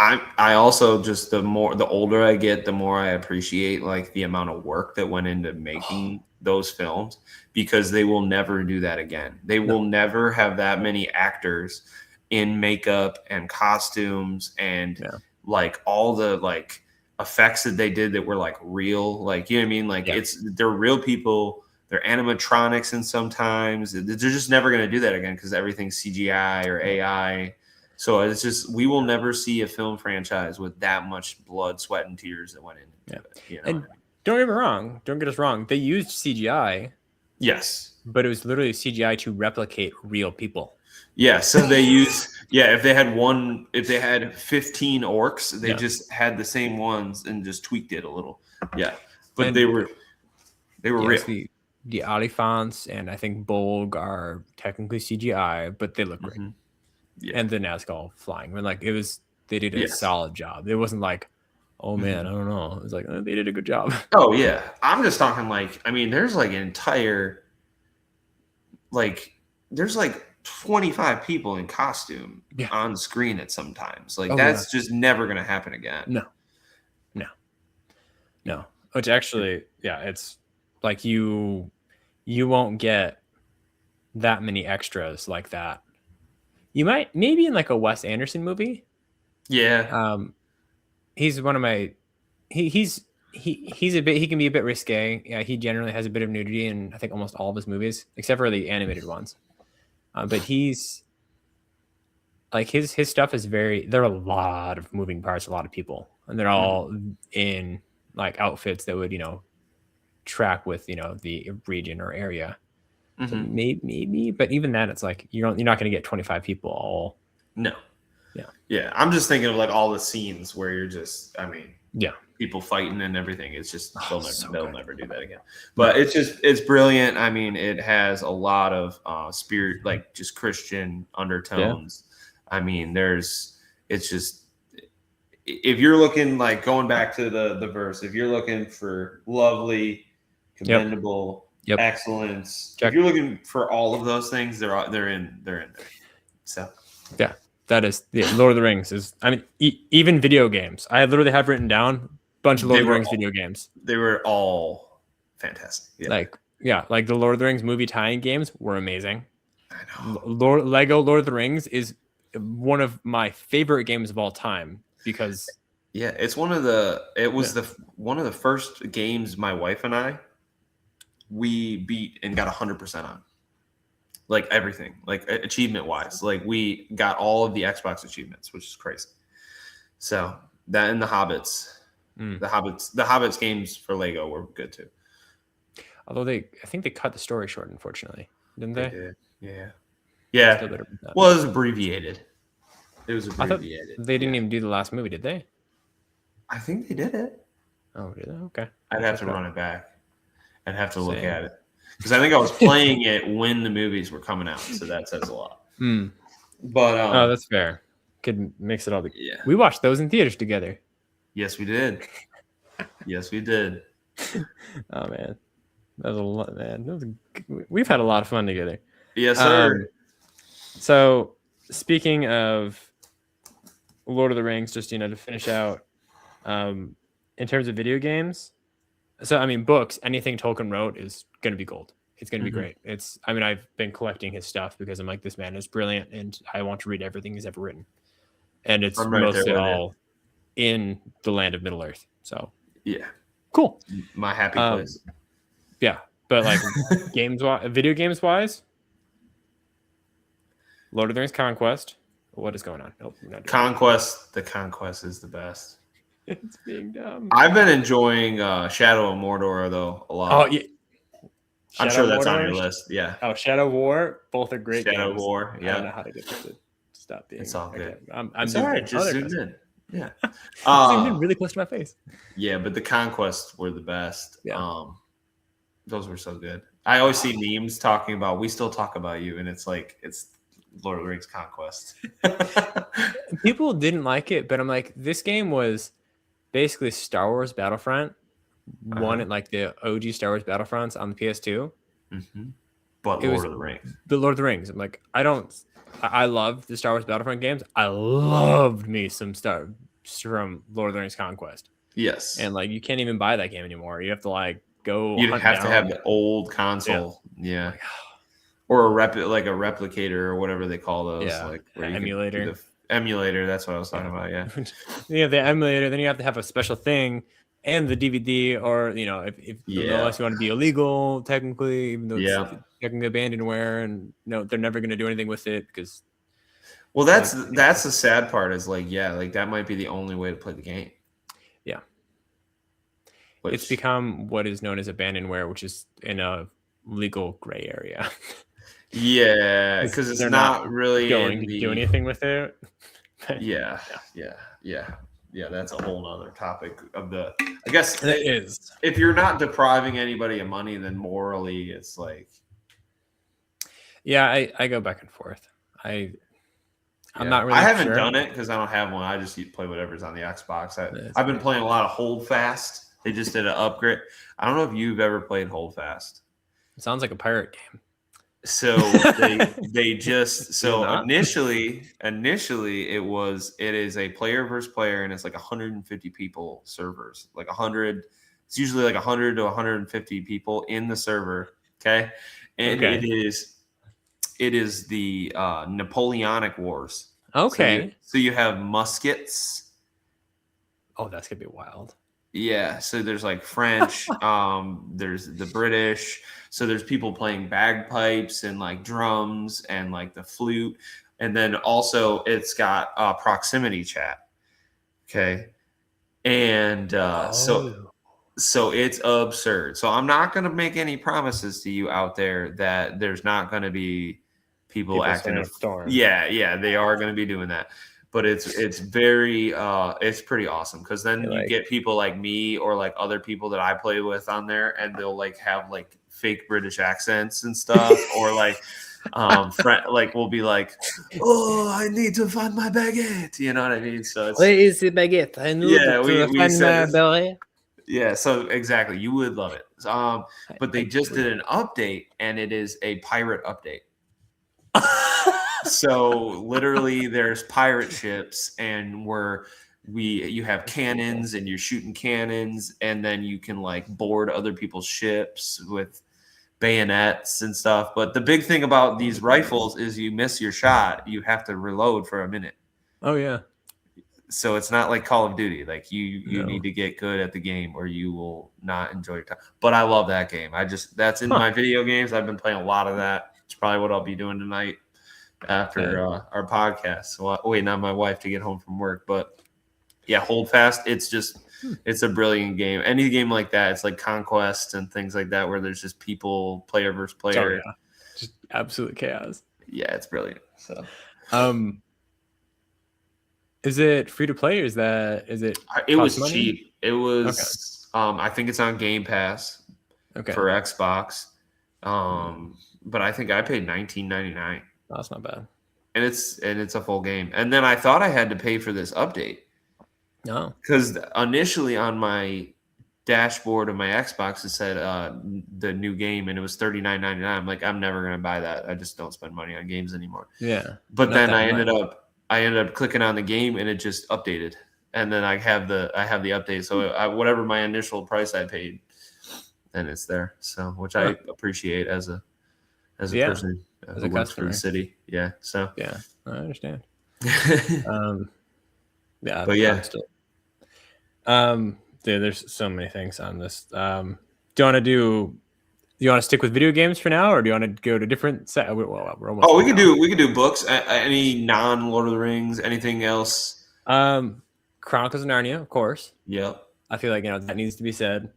I also just the older I get, the more I appreciate like the amount of work that went into Oh, making those films because they will never do that again. They no, will never have that many actors in makeup and costumes and yeah, like all the like effects that they did that were like real, like you know what I mean? Like yeah, they're real people, they're animatronics and sometimes they're just never gonna do that again because everything's CGI or yeah, AI. So it's just we will never see a film franchise with that much blood, sweat, and tears that went yeah. into it. You know what And I mean? don't get me wrong. Don't get us wrong. They used CGI, Yes. but it was literally CGI to replicate real people. Yeah. So they use if they had 15 orcs, they Yeah, just had the same ones and just tweaked it a little. Yeah. But and they were yes, real. the Oliphants and I think Bolg are technically CGI, but they look great. Hmm. Yeah. And the Nazgul flying, when like they did a Yes. solid job. It wasn't like, oh man, I Hmm. don't know. It was like they did a good job. Oh yeah. I'm just talking like I mean, there's like an entire like there's like 25 people in costume Yeah. on screen at sometimes. Like Oh yeah. that's just never gonna happen again. No. No. No. Which actually, yeah, it's like you won't get that many extras like that. You might maybe in like a Wes Anderson movie. Yeah. Um, he's one of my he's a bit he can be a bit risque. Yeah, he generally has a bit of nudity in I think almost all of his movies except for the animated ones. But like his stuff is very. There are a lot of moving parts, a lot of people, and they're Mhm. all in like outfits that would track with the region or area. So Mhm. maybe, but even then, it's like you're not going to get 25 people all. No. Yeah, Yeah, I'm just thinking of like all the scenes where you're just, I mean, yeah. people fighting and everything. It's just Oh, so they'll good. never do that again. But No. it's brilliant. I mean, it has a lot of spirit, like just Christian Yeah. undertones. I mean, it's just if you're looking like going back to the verse, if you're looking for lovely, Yep. commendable, Yep. excellence, if Check. you're looking for all of those things, they're in there. So Yeah. That is Lord of the Rings is. I mean, even video games. I literally have written down a bunch of Lord they of the were Rings video games. they were all fantastic. Yeah, Like, yeah, like the Lord of the Rings movie tie-in games were amazing. I know. Lego Lord of the Rings is one of my favorite games of all time because Yeah, it's one of the it yeah, was the one of the first games my wife and I we beat and got 100% on. Like everything, like achievement wise. Like we got all of the Xbox achievements, which is crazy. So that and the Hobbits. mm. The Hobbits games for Lego were good too. Although I think they cut the story short, unfortunately, didn't They they? did. Yeah. Still Yeah. better than that. Well, it was abbreviated. It was I thought abbreviated. they didn't Yeah. even do the last movie, did they? I think they did it. Oh, did they? Okay, I'd I'll have check to it out. run it back. I'd have to look Same. at it. Because I think I was playing it when the movies were coming out, so that says a lot. Mm. But Oh, that's fair. Could mix it all. yeah. We watched those in theaters together. Yes, we did. Yes, we did. Oh man, that was a lot, man. We've had a lot of fun together. Yes, sir. Um, so speaking of Lord of the Rings, just to finish out, um, in terms of video games. So I mean, books. Anything Tolkien wrote is going to be gold. It's going to be Hmm. great. I mean, I've been collecting his stuff because I'm like, this man is brilliant, and I want to read everything he's ever written. And it's I'm right there mostly with you. all in the land of Middle Earth. So Yeah, cool. my happy Um, place. yeah, but like video games wise, Lord of the Rings Conquest. What is going on? Nope, we're not doing Conquest. The Conquest is the best. it. It's being dumb. I've been enjoying Shadow of Mordor though a Oh lot. yeah, I'm Shadow sure that's on Mordor. your list. Yeah, Shadow War. Both are great Shadow games. War. I don't Yeah, know how to get this to stop being. it's all good. Okay, I'm It's all zooming right. in. Oh, Just there it zoom goes. in. Yeah. Zoomed in really close to my face. Yeah, but the Conquest were the best. Yeah. Those were so good. I always see memes talking about. We still talk about you, and it's like it's Lord of the Rings Conquest. People didn't like it, but I'm like, this game was basically Star Wars Battlefront, one Uh-huh. at like the OG Star Wars Battlefronts on the PS2. Mm-hmm. But It Lord was of the Rings. the Lord of the Rings. I'm like, I love the Star Wars Battlefront games. I loved me some stuff from Lord of the Rings Conquest. Yes. And like, you can't even buy that game anymore. You have to like go You'd hunt have to have down. the old Yeah. console. Yeah. Like, Or like a replicator or whatever they call those. yeah. Like where you could do Emulator. the emulator. That's what I was talking Yeah. about. Yeah. You have the emulator, then you have to have a special thing and the DVD, or if Yeah. unless you want to be illegal, technically, even though it's Yeah. technically abandonware, and no, they're never going to do anything with it because Well, like that's the sad part is like, yeah, like that might be the only way to play the game. yeah, it's Which become what is known as abandonware, which is in a legal gray area. yeah, because it's They're not really going in to do the anything with it. yeah, yeah, yeah, yeah. That's a whole nother topic of the. I guess It is. if you're not depriving anybody of money, then morally it's like Yeah, I go back and forth. I'm yeah. not I really haven't sure. done it because I don't have one. I just play whatever's on the Xbox. It's I've been playing a lot of Hold Fast. They just did an upgrade. I don't know if you've ever played Hold Fast. It sounds like a pirate game. So they just so not? initially it is a player versus player and it's like 150 people servers, like 100. It's usually like 100 to 150 people in the server. Okay, and Okay. it is the Napoleonic Wars. Okay. So you have muskets. Oh, that's gonna be wild. Yeah, so there's like French, there's the British, so there's people playing bagpipes and like drums and like the flute. and then also it's got proximity chat. Okay, and Oh, so it's absurd. So I'm not going to make any promises to you out there that there's not going to be people people acting. swimming a storm. Yeah, they are going to be doing that. But it's very it's pretty awesome because then You're you like, get people like me or like other people that I play with on there, and they'll like have like fake British accents and stuff, or like like we'll be like, oh, I need to find my baguette. You know what I mean? So it's where is the baguette? I yeah, need to we find said my this. belly. Yeah, so exactly, you would love it. But they I just did would. an update, and it is a pirate update. So literally, there's pirate ships, and you have That's pretty cool. cannons, and you're shooting cannons, and then you can like board other people's ships with bayonets and stuff. But the big thing about Oh these my god. rifles is you miss your shot, you have to reload for a minute. Oh yeah. So it's not like Call of Duty. Like you need No. to get good at the game or you will not enjoy your time. But I love that game. That's in Huh. my video games. I've been playing a lot of that. It's probably what I'll be doing tonight Okay. after our podcast. So waiting on my wife to get home from work. But yeah, Hold Fast. Hmm. It's a brilliant game. Any game like that, it's like Conquest and things like that, where there's just people, player versus Oh player. yeah. Just absolute chaos. Yeah, it's brilliant. So Um, is it free to play or is it it cost was money? cheap. It Okay. was I think it's on Game Pass Okay. for Xbox. Hmm. But I think I paid 19.99, That's not bad. and it's a full game. And then I thought I had to pay for this update No. because initially on my dashboard of my Xbox it said the new game, and it was 39.99. I'm like, I'm never gonna buy that. I just don't spend money on games anymore. Yeah. But Not then that much. I ended up clicking on the game, and it just updated, and then I have the update. So whatever my initial price I paid, then it's there. So which I Huh. appreciate as a Yeah. person As who a works for the customer. city. Yeah. So, Yeah. I understand. Um, yeah, but I'm yeah. still dude, there's so many things on this. Do you want to do you want to stick with video games for now, or do you want to go to different set? Well, we're almost Oh, at an hour. we could do books. Any non Lord of the Rings, anything else? Chronicles of Narnia, of course. Yep. I feel like that needs to be said.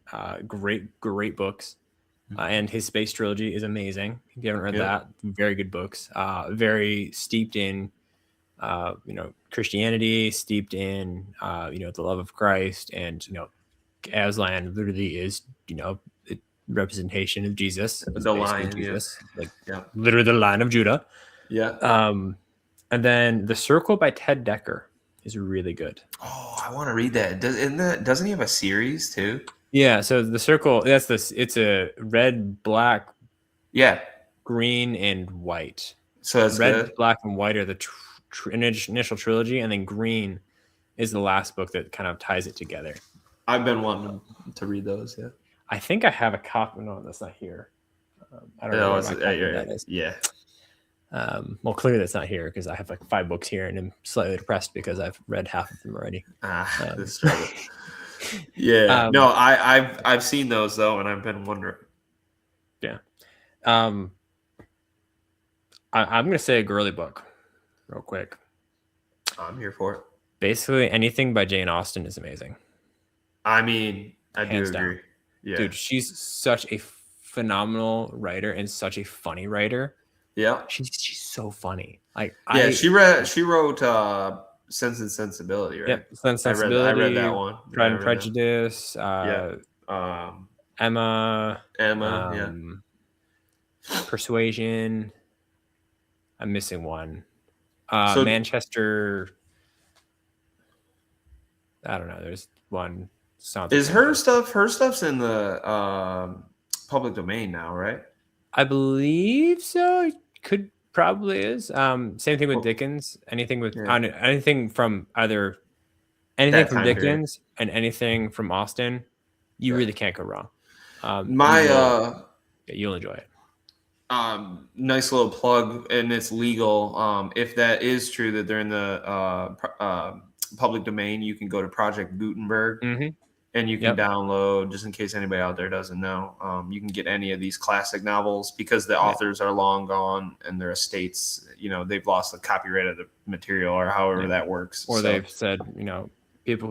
Great books, and his space trilogy is amazing. If you haven't read Yep. that, very good books. Very steeped in, Christianity, steeped in, the love of Christ, and Aslan literally is, a representation of Jesus. He's The basically Lion. Yeah. Jesus, like Yeah. literally the Lion of Judah. Yeah. And then The Circle by Ted Decker is really good. Oh, I want to read that. Doesn't he have a series too? Yeah, so The Circle, that's this. It's a red, black, Yeah. green, and white. So that's Red, good. black, and white are the initial trilogy, and then green is the last book that kind of ties it together. I've been wanting to read those. Yeah. I think I have a copy. No, that's not here. I don't know where my copy of that is. Yeah. Well, clearly that's not here because I have like 5 books here, and I'm slightly depressed because I've read half of them already. The struggle. Yeah. No, I've seen those though, and I've been wondering. Yeah. I'm gonna say a girly book, real quick. I'm here for it. Basically, anything by Jane Austen is amazing. I mean, I Hands do agree. down. Yeah. Dude, she's such a phenomenal writer and such a funny writer. Yeah. She's so funny. Like Yeah, she wrote Sense and Sensibility, right? Yep, Sense and Sensibility. I read that one. Pride and Prejudice. Yeah. Emma. Yeah. Persuasion. I'm missing one. So- Manchester. I don't know. There's one. Is her stuff's in the public domain now, right? I believe so. It could probably is. Same thing with Dickens. Anything with anything from either anything That from time Dickens and anything from Austen, you really can't go wrong. You'll enjoy it. Nice little plug, and it's legal. If that is true that they're in the public domain, you can go to Project Gutenberg. Mm-hmm. and you can Yep. download, just in case anybody out there doesn't know, you can get any of these classic novels because the Yeah. authors are long gone and their estates, they've lost the copyright of the material or however Yeah. that works. Or So they've said, people,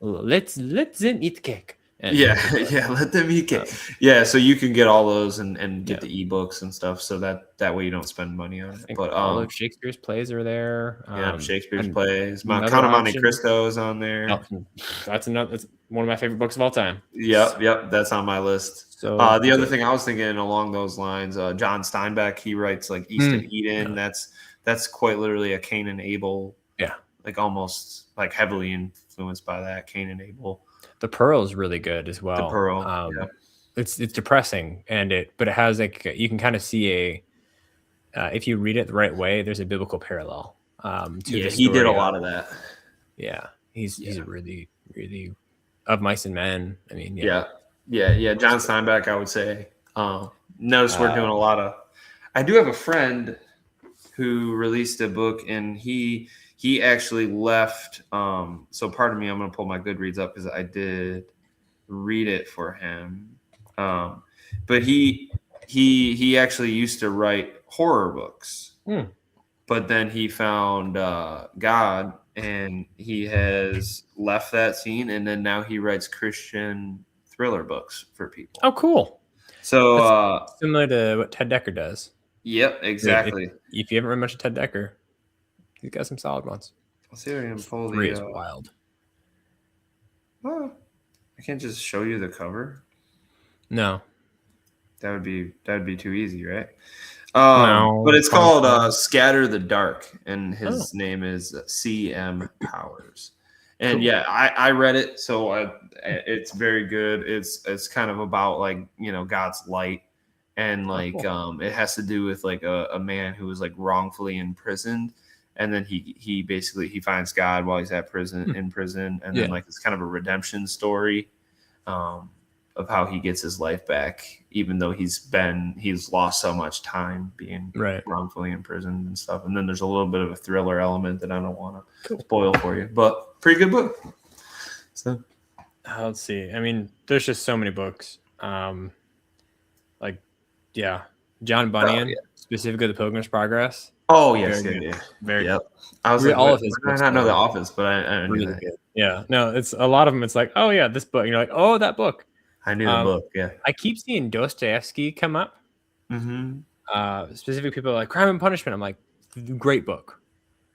let them eat cake, and yeah, people are, yeah, let them eat uh, it. Yeah, so you can get all those and get yeah. the ebooks and stuff, so that way you don't spend money I on it. think But all of Shakespeare's plays are there. yeah, Shakespeare's And plays, another Count of Monte option. Cristo is on Oh, there. that's one of my favorite books of all time. Yep, yep, that's on my list. So The other good. thing I was thinking along those lines, John Steinbeck, he writes like East of Mm. Eden. That's quite literally a Cain and Abel, Yeah. like almost like heavily influenced by that Cain and Abel. The Pearl is really good as The well. Pearl, yeah, It's depressing, but it has like, you can kind of see if you read it the right way, there's a biblical parallel to yeah, the he did a story lot of, of that. yeah. He's Yeah. a really, really, of Mice and Men. I mean, yeah. Yeah, yeah. John Steinbeck, I would say. Notice we're doing Uh, a lot of. I do have a friend who released a book, and he actually left. So pardon me, I'm going to pull my Goodreads up because I did read it for him. But he actually used to write horror books, hmm. but then he found God, and he has left that scene, and then now he writes Christian thriller books for people. Oh, cool. So, That's similar to what Ted Dekker does. yep, If, exactly. if you haven't read much of Ted Dekker, he's got some solid ones. Let's see if I can pull 3 the. is wild. Oh, I can't just show you the cover. No. That would be too easy, right? But No. it's Fun called fact. Scatter the Dark, and Oh, his name is C.M. Powers. And cool. yeah, I read it, so it's very good. It's kind of about like God's light, and Oh, like cool. it has to do with like a man who was like wrongfully imprisoned, and then he basically he finds God while he's at prison Hmm. in prison, and then Yeah. like it's kind of a redemption story. Um, of how he gets his life back, even though he's lost so much time being Right. wrongfully imprisoned and stuff. And then there's a little bit of a thriller element that I don't want to Cool. spoil for you, but pretty good book. So Let's see. I mean, there's just so many books. Like, yeah, John oh Bunyan, yeah, specifically The Pilgrim's Progress. oh yes, Very yeah, good. yeah, Very yep. good. I was Read like, all what? of his Why did books I not know The though. Office? But I knew Really that. good. Yeah. No, it's a lot of them. It's like, oh yeah, this book. And you're like, oh, that book. I knew the Um, book. Yeah. I keep seeing Dostoevsky come up. Mm-hmm. Specific people are like Crime and Punishment. I'm like, great book.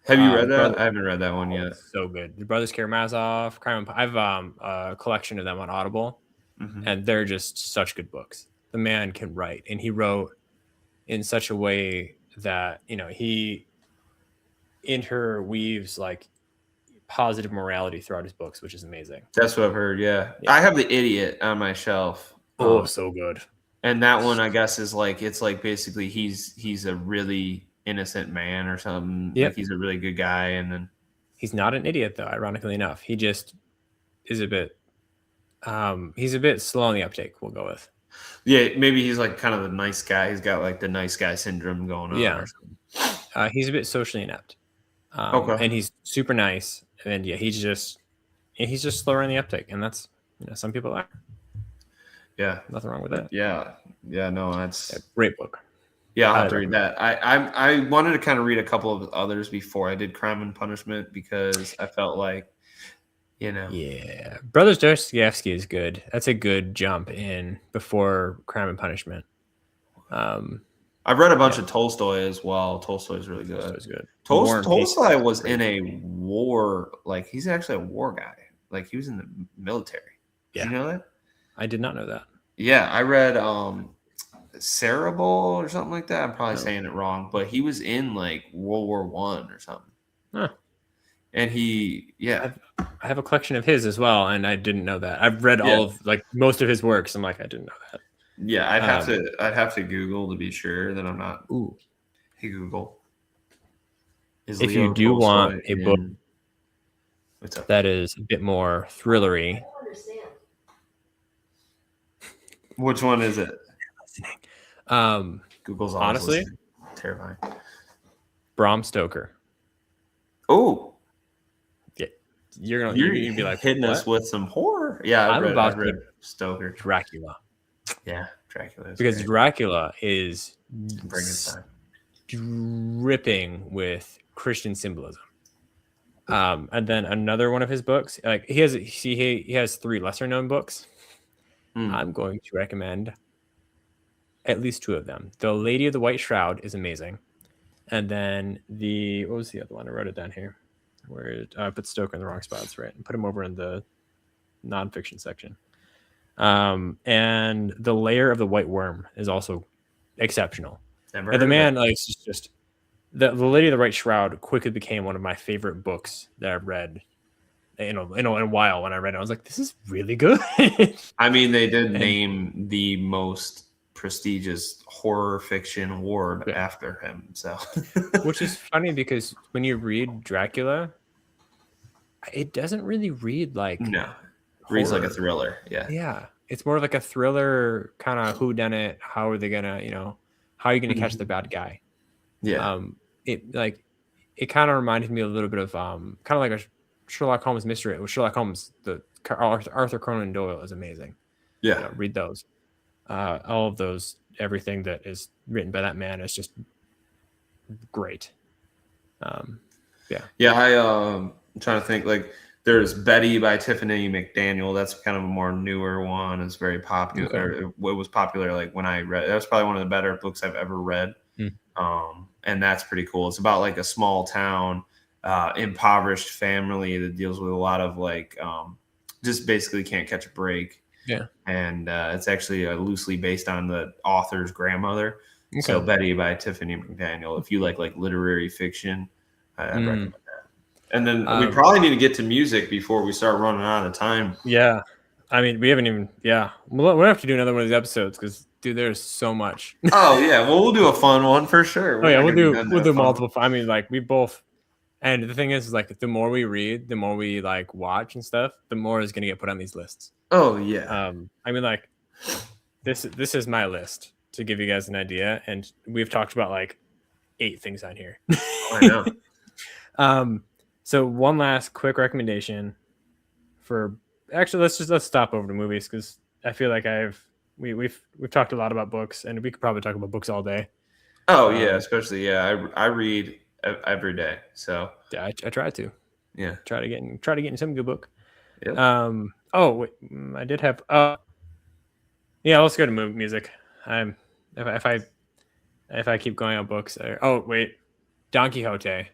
Have you read Brother, that? I haven't read that one oh, yet. it's so good. The Brothers Karamazov, I've a collection of them on Audible, Mm-hmm. and they're just such good books. The man can write, and he wrote in such a way that he interweaves like positive morality throughout his books, which is amazing. That's what I've heard. Yeah, Yeah. I have The Idiot on my shelf. Oh, so good. And that one, I guess, is like it's like basically he's a really innocent man or something. Yep. Like he's a really good guy, and then He's not an idiot though. Ironically enough, he just is a bit. He's a bit slow on the uptake. We'll go with. yeah, maybe he's like kind of the nice guy. He's got like the nice guy syndrome going on Yeah. or something. He's a bit socially inept. Okay. And he's super nice. And yeah, he's just slower on the uptake, and that's some people are. Yeah. Nothing wrong with that. Yeah. Yeah. No, that's Great book. yeah. I'll have Highly to read recommend. that. I wanted to kind of read a couple of others before I did Crime and Punishment because I felt like Yeah, Brothers Dostoevsky is good. That's a good jump in before Crime and Punishment. I've read a bunch of Tolstoy as well. Tolstoy is really good. Tolstoy's good. War and Peace Tolstoy is was great. in a war, like he's actually a war guy. Like he was in the military. Yeah. Did you know that? I did not know that. Yeah, I read Cerebral or something like that. I'm probably saying it wrong, but he was in like World War One or something. Huh. And I have a collection of his as well, and I didn't know that. I've read all of like most of his works. I'm like, I didn't know that. yeah, I'd have to Google to be sure that I'm not. Ooh. Hey Google. Is If Leo you do Tolstoy want a book what's up? that is a bit more thrillery, Which one is it? Google's honestly, listening. Terrifying. Bram Stoker. Oh, Yeah, you'd be like, hitting what? us with some horror. Yeah, I'm I've about to read Stoker. Dracula, Yeah, Dracula is because great. Dracula is Frankenstein. dripping with Christian symbolism. And then another one of his books, like he has three lesser known books. Hmm. I'm going to recommend at least two of them. The Lady of the White Shroud is amazing, and then what was the other one? I wrote it down here. Where I put Stoker in the wrong spots, right? And put him over in the nonfiction section. And The Lair of the White Worm is also exceptional. Never And the heard of it. man, like, it's just the Lady of the White Shroud quickly became one of my favorite books that I've read. In a while, when I read it, I was like, "This is really good." I mean, they did And name the most prestigious horror fiction award yeah, after him. So, which is funny because when you read Dracula, it doesn't really read like no, reads like a horror. thriller. Yeah. Yeah, it's more of like a thriller kind of who done it. How are they gonna, how are you gonna catch the Mhm. bad guy? Yeah. Um, it kind of reminded me a little bit of kind of like a Sherlock Holmes mystery. With Sherlock Holmes, the Arthur Conan Doyle is amazing. Yeah. Read those. All of those, everything that is written by that man is just great. Um, yeah. Yeah. I'm trying to think. Like, there's Betty by Tiffany McDaniel. That's kind of a more newer one. It's very popular. Okay. It was popular like when I read. That was probably one of the better books I've ever read. Mm. And that's pretty cool. It's about like a small town, impoverished family that deals with a lot of like just basically can't catch a break. Yeah. And it's actually loosely based on the author's grandmother. So Okay. Betty by Tiffany McDaniel. If you like literary fiction, I'd Mm. recommend. And then we Um, probably need to get to music before we start running out of time. yeah. I mean, we haven't even. Yeah, we'll have to do another one of these episodes because, dude, there's so much. Oh yeah, well we'll do a fun one for sure. Oh We're yeah, not we'll gonna be do done we'll that do fun. multiple. I mean, like we both. And the thing is, like, the more we read, the more we like watch and stuff, the more is gonna get put on these lists. Oh yeah. I mean, like, this is my list to give you guys an idea, and we've talked about like 8 things on here. I know. um, so one last quick recommendation for actually let's stop over to movies because I feel like we've talked a lot about books, and we could probably talk about books all day. Oh yeah, especially I read every day. So Yeah, I try to yeah. try to get in some good book. Yep. Oh wait, I did have yeah, let's go to music. I'm if I keep going on books. Oh wait, Don Quixote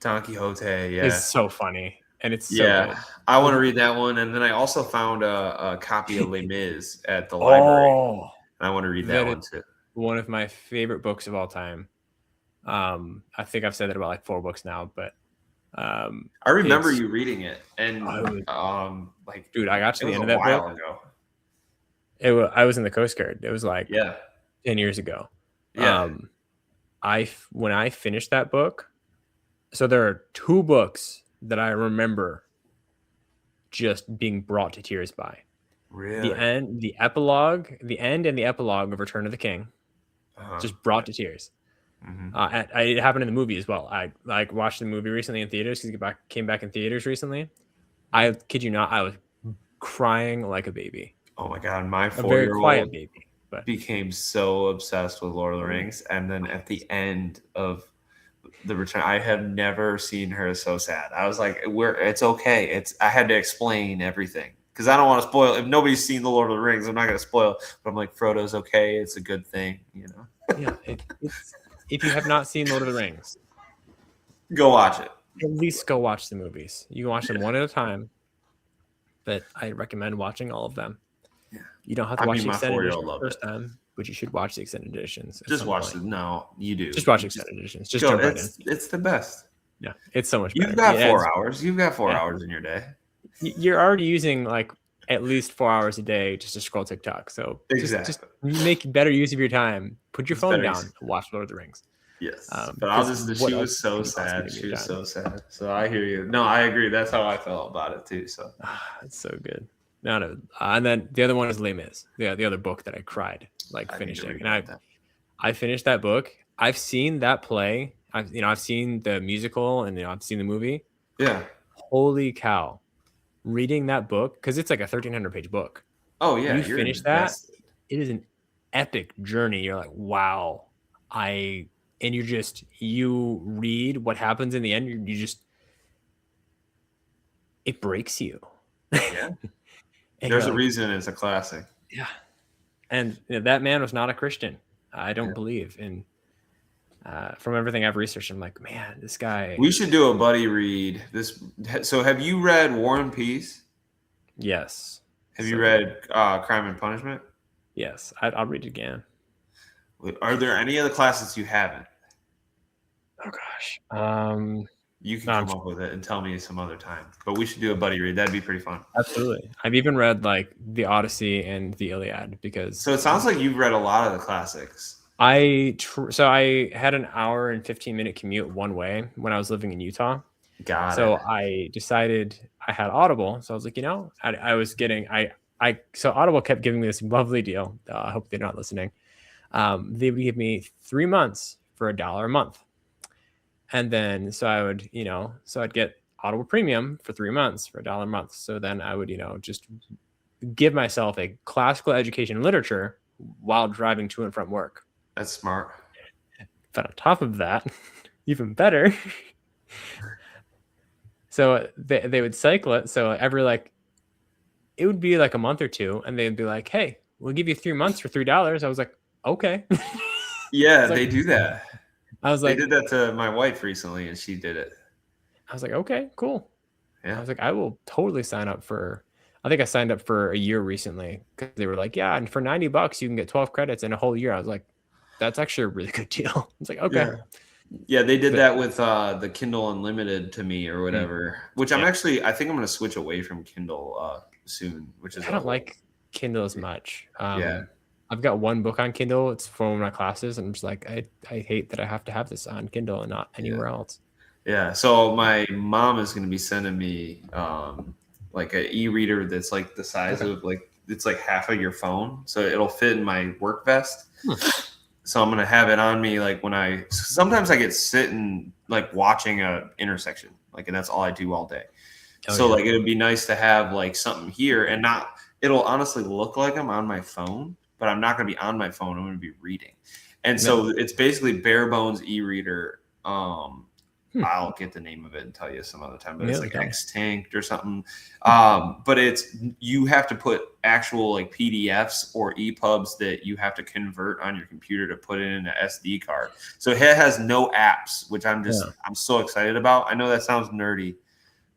Don Quixote, is yeah. so funny and it's so Yeah. good. I want to read that one. And then I also found a copy of Les Mis at the library. Oh, And I want to read that that is one too. one of my favorite books of all time. I think I've said that about like 4 books now, but I remember it's you reading it. And like dude, I got to it the was end a of that while book. ago. I was in the Coast Guard. It was like Yeah. 10 years ago. Yeah. When I finished that book, so there are 2 books that I remember just being brought to tears by. Really? The end and the epilogue of Return of the King, Uh-huh. just brought to tears. Mm-hmm. It happened in the movie as well. I like watched the movie recently in theaters because it came back in theaters recently. I kid you not, I was crying like a baby, Oh my god, my a very 4-year-old quiet baby. But became so obsessed with Lord of the Rings, and then at the end of the return, I have never seen her so sad. I was like, it's okay. I had to explain everything because I don't want to spoil. If nobody's seen the Lord of the Rings, I'm not going to spoil. But I'm like, Frodo's okay. It's a good thing, yeah, if you have not seen Lord of the Rings, Go watch it. at least go watch the movies. You can watch them one at a time, but I recommend watching all of them. Yeah. You don't have to I watch mean, the my extended 4-year-old edition the loved first it. time, but you should watch the extended editions. Just watch it. No, you do. Just watch extended editions. Just Go. jump right in. It's the best. Yeah, it's so much better. You've got Yeah, 4 hours. You've got 4 yeah. hours in your day. You're already using like at least 4 hours a day just to scroll TikTok. So just make better use of your time. Put your phone down and watch Lord of the Rings. Yes, but because she was so sad. She was so sad. So I hear you. No, I agree. That's how I felt about it too. So It's so good. No. And then the other one is Les Mis, the other book that I cried like finishing. And I finished that book. I've seen that play. I've seen the musical and I've seen the movie. Yeah. Holy cow! reading that book, because it's like a 1,300-page book. Oh yeah, You you're finish that, invested. it is an epic journey. You're like, wow, I and you read what happens in the end. You just it breaks you, Yeah, and you're there's a like, reason it's a classic. yeah. And that man was not a Christian. I Yeah. don't believe. And from everything I've researched, I'm like, man, this guy. We should do a buddy read. This. So, have you read War and Peace? Yes, Have you so good. read Crime and Punishment? Yes, I'll read it again. Are there any other classics you haven't? Oh gosh. You can No, come up with it and tell me some other time. But we should do a buddy read. That'd be pretty fun. absolutely. I've even read like the Odyssey and the Iliad because So it sounds like you've read a lot of the classics. so I had an hour and 15-minute commute one way when I was living in Utah. Got it. So I decided I had Audible. So I was like, I was getting so Audible kept giving me this lovely deal. I hope they're not listening. They would give me 3 months for $1 a month. And then so I would, so I'd get Audible Premium for 3 months for $1 a month. So then I would, just give myself a classical education in literature while driving to and from work. That's smart. But on top of that, even better. So they would cycle it. So it would be like a month or two, and they'd be like, "Hey, we'll give you 3 months for $3." I was like, "Okay." Yeah, It's like they do that. I was They like, did that to my wife recently, and she did it. "Okay, cool." I Yeah. was like, "I will totally sign up for." I think I signed up for a year recently because they were like, "Yeah, and for $90 you can get 12 credits in a whole year." I was like, "That's actually a really good deal." It's like, okay, Yeah. Yeah, they did but that with the Kindle Unlimited to me or mm, whatever. Which yeah, I think I'm gonna switch away from Kindle soon, which is I a don't whole like Kindle as much. yeah. I've got one book on Kindle. It's for one of my classes, and I'm just like, I hate that I have to have this on Kindle and not Yeah. anywhere else. Yeah. So my mom is gonna be sending me like an e-reader that's like the size Okay. of like it's like half of your phone. So it'll fit in my work vest. Hmm. So I'm gonna have it on me like when sometimes I get sitting like watching a intersection, like, and that's all I do all day. Oh So yeah. like it would be nice to have like something here and not it'll honestly look like I'm on my phone, but I'm not gonna be on my phone, I'm gonna be reading. And Yeah. so it's basically bare bones e-reader. Hmm. I'll get the name of it and tell you some other time, but it's Yeah. like Tell me. extinct or something. But you have to put actual like PDFs or EPUBs that you have to convert on your computer to put in an SD card. So it has no apps, which Yeah. I'm so excited about. I know that sounds nerdy,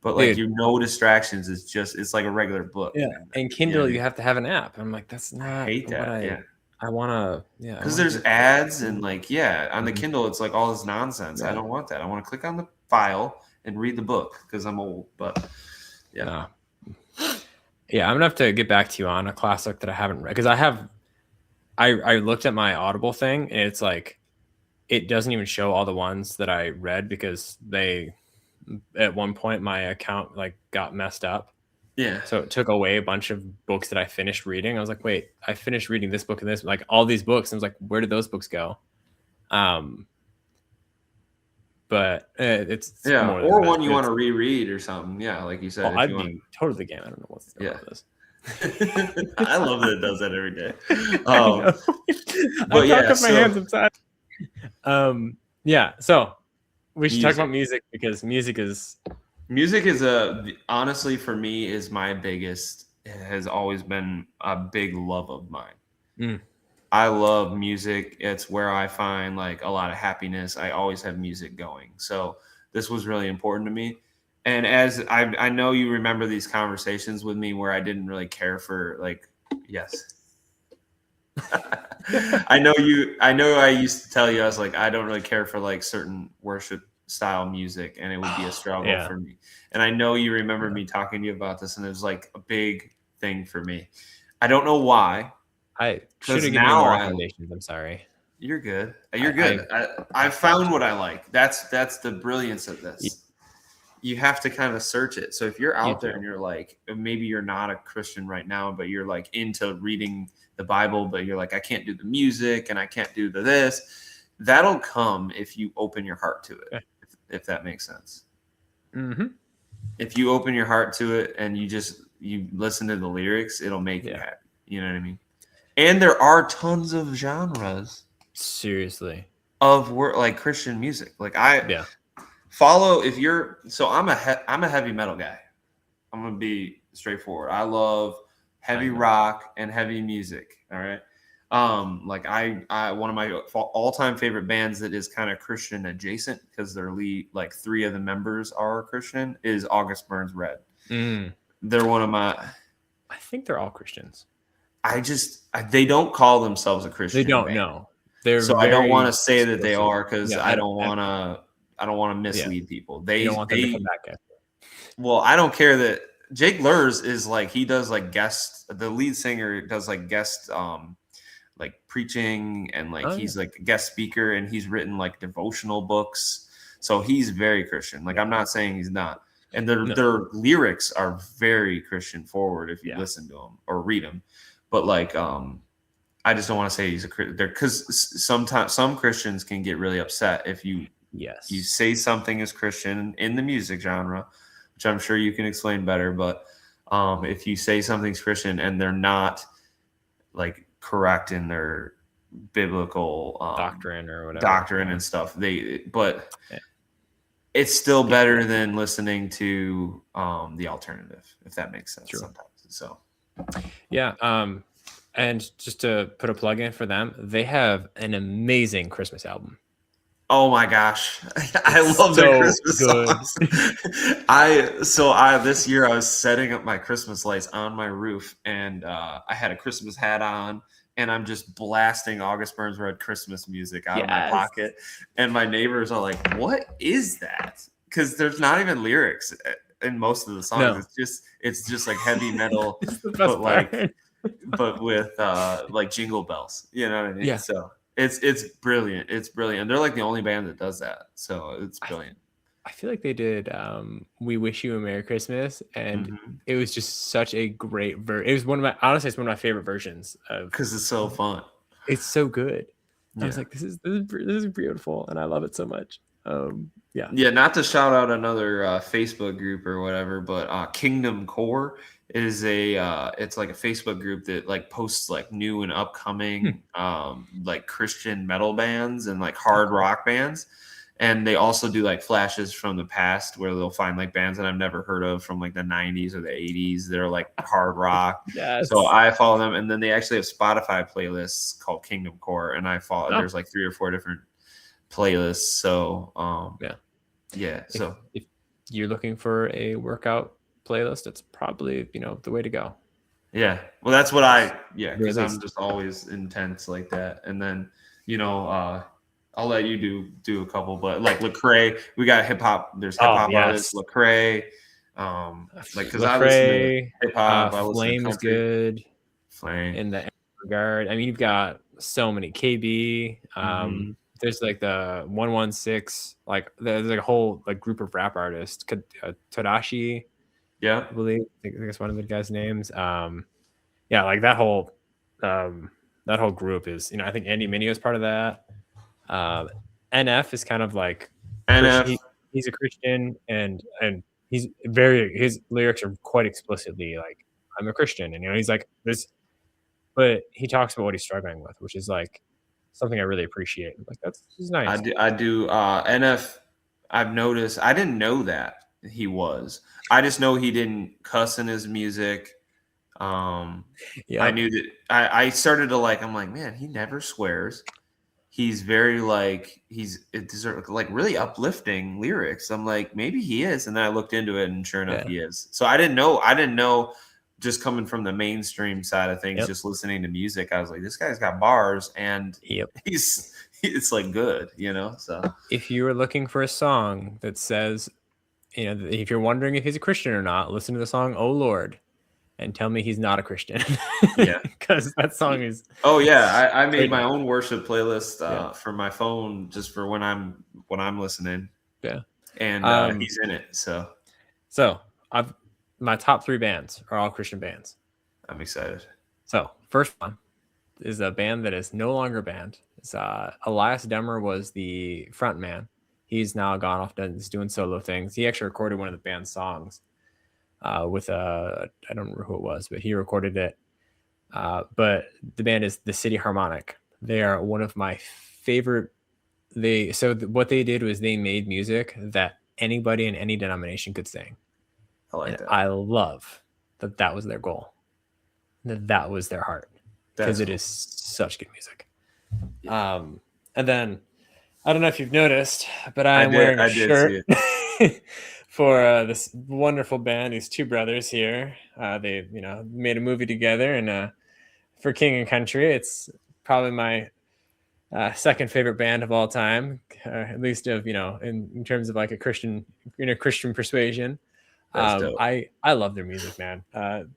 but like Dude. you no distractions. It's like a regular book. Yeah. And And you know what Kindle, I you mean? have to have an app. I'm like, that's I not hate what that. Yeah. I wanna. Yeah. I Because want to there's just. ads and like, yeah, on the Mhm. Kindle, it's like all this nonsense. I Yeah. don't want that. I want to click on the file and read the book because I'm old. But yeah. No. Yeah. I'm gonna have to get back to you on a classic that I haven't read because I looked at my Audible thing and it's like it doesn't even show all the ones that I read because they at one point my account like got messed up. Yeah. So it took away a bunch of books that I finished reading. I was like, wait, I finished reading this book and this, like all these books. And I was like, where did those books go? Um, but it's Yeah. more than Or that. one you want It's to reread or something. Yeah. Like you oh, said, if you I'd want. be totally game. I don't know what's going Yeah. on with this. I love that it does that every day. I know. I But talk yeah. with my hands So inside. Yeah. So we should talk about music. music because Music is honestly for me is my biggest, has always been a big love of mine. mm, I love music. It's where I find like a lot of happiness. I always have music going. So this was really important to me. And as I know you remember these conversations with me where I didn't really care for like, yes. I know I used to tell you, I was like, I don't really care for like certain worship style music and it would be a struggle yeah. for me. And I know you remember me talking to you about this and it was like a big thing for me. I don't know why. I should Because have given you more now recommendations. I'm sorry. you're good. You're I good. I found what I like. That's the brilliance of you, this. You have to kind of search it. So if you're you out there do. and you're like, maybe you're not a Christian right now, but you're like into reading the Bible, but you're like, I can't do the music and I can't do the this. That'll come if you open your heart to it, Okay. if that makes sense. Mm-hmm. if you open your heart to it and you listen to the lyrics, it'll make you Yeah. happy. You know what I mean? And there are tons of genres Seriously. of work like Christian music. Like I Yeah. follow if you're so I'm a heavy metal guy. I'm gonna be straightforward. I love I heavy know. rock and heavy music. All right. Like I one of my all time favorite bands that is kind of Christian adjacent because their lead, like three of the members are Christian, is August Burns Red. Mm. They're one of my. I think they're all Christians. They don't call themselves a They Christian don't band, know. They're so I don't want very to say that they explicit. are because Yeah, I don't want to yeah, mislead people. you don't want them to come back at you. Well, I don't care that Jake Lurs is like he does like guest. The lead singer does like guest, like preaching and like Oh, yeah. he's like a guest speaker and he's written like devotional books. So he's very Christian. Like Yeah. I'm not saying he's not. And No. their lyrics are very Christian forward if you Yeah. listen to them or read them. But like I just don't want to say he's a Christian because sometimes some Christians can get really upset if you Yes. say something is Christian in the music genre, which I'm sure you can explain better. But if you say something's Christian and they're not like correct in their biblical Doctrine or whatever. doctrine Yeah. and stuff, but Yeah. it's still better than listening to the alternative, if that makes sense. True. Sometimes. So Yeah. And just to put a plug in for them, they have an amazing Christmas album. oh my gosh, I It's love their so Christmas good. songs. I this year I was setting up my Christmas lights on my roof, and I had a Christmas hat on, and I'm just blasting August Burns Red Christmas music out of my Yes. pocket, and my neighbors are like, "What is that?" Because there's not even lyrics in most of the songs. No. It's just like heavy metal, It's the best but like part. but with like jingle bells. You know what I mean? Yeah. So it's brilliant. It's brilliant. They're like the only band that does that. So it's brilliant. I feel like they did We Wish You a Merry Christmas, and Mhm. it was just such a great it was one of my honestly it's one of my favorite versions of Because it's so fun. it's so good. I was Yeah. like, this is beautiful, and I love it so much. Yeah. Yeah, not to shout out another Facebook group or whatever, but Kingdom Core is it's like a Facebook group that like posts like new and upcoming like Christian metal bands and like hard rock bands. And they also do like flashes from the past where they'll find like bands that I've never heard of from like the 90s or the 80s that are like hard rock. Yes. So I follow them, and then they actually have Spotify playlists called Kingdom Core, and I follow there's like 3 or 4 different playlists. So yeah. So if you're looking for a workout playlist, it's probably the way to go. yeah, well that's what because I'm just always intense like that. And then I'll let you do a couple, but like Lecrae, we got hip hop. There's hip hop artists, Lecrae. Like because I listen to hip hop, I listen to Flame is country. good Flame. in that regard. I mean, you've got so many KB. There's like the 116, like there's like a whole like group of rap artists. Tadashi, Yeah. I believe. I think that's one of the guys' names. Yeah, like that whole group is, I think Andy Mineo is part of that. NF is kind of like NF. He's a Christian, and his lyrics are quite explicitly like, I'm a Christian, and he's like this, but he talks about what he's struggling with, which is like something I really appreciate. Like that's nice. I do. NF. I've noticed. I didn't know that he was. I just know he didn't cuss in his music. I knew that. I started to like. I'm like, man, he never swears. He's very like these are like really uplifting lyrics. I'm like, maybe he is, and then I looked into it, and sure enough, he is. So I didn't know. Just coming from the mainstream side of things, just listening to music, I was like, this guy's got bars, and it's like good, So if you were looking for a song that says, if you're wondering if he's a Christian or not, listen to the song "Oh Lord," and tell me he's not a Christian. Yeah, because that song is. Oh yeah, I made my own worship playlist for my phone just for when I'm listening. Yeah, and he's in it. So my top 3 bands are all Christian bands. I'm excited. So first one is a band that is no longer a band. It's Elias Demmer was the front man. He's now gone off and is doing solo things. He actually recorded one of the band's songs with I don't remember who it was, but he recorded it. But the band is the City Harmonic. They are one of my favorite. What they did was they made music that anybody in any denomination could sing, I like and that. I love that that was their goal, that was their heart, because That's it cool. is such good music. Yeah. And then I don't know if you've noticed, but I am wearing a I did see shirt it. for this wonderful band. These two brothers here, they made a movie together, and for King and Country, it's probably my second favorite band of all time, at least of in terms of like a Christian, Christian persuasion. That's dope. I love their music, man.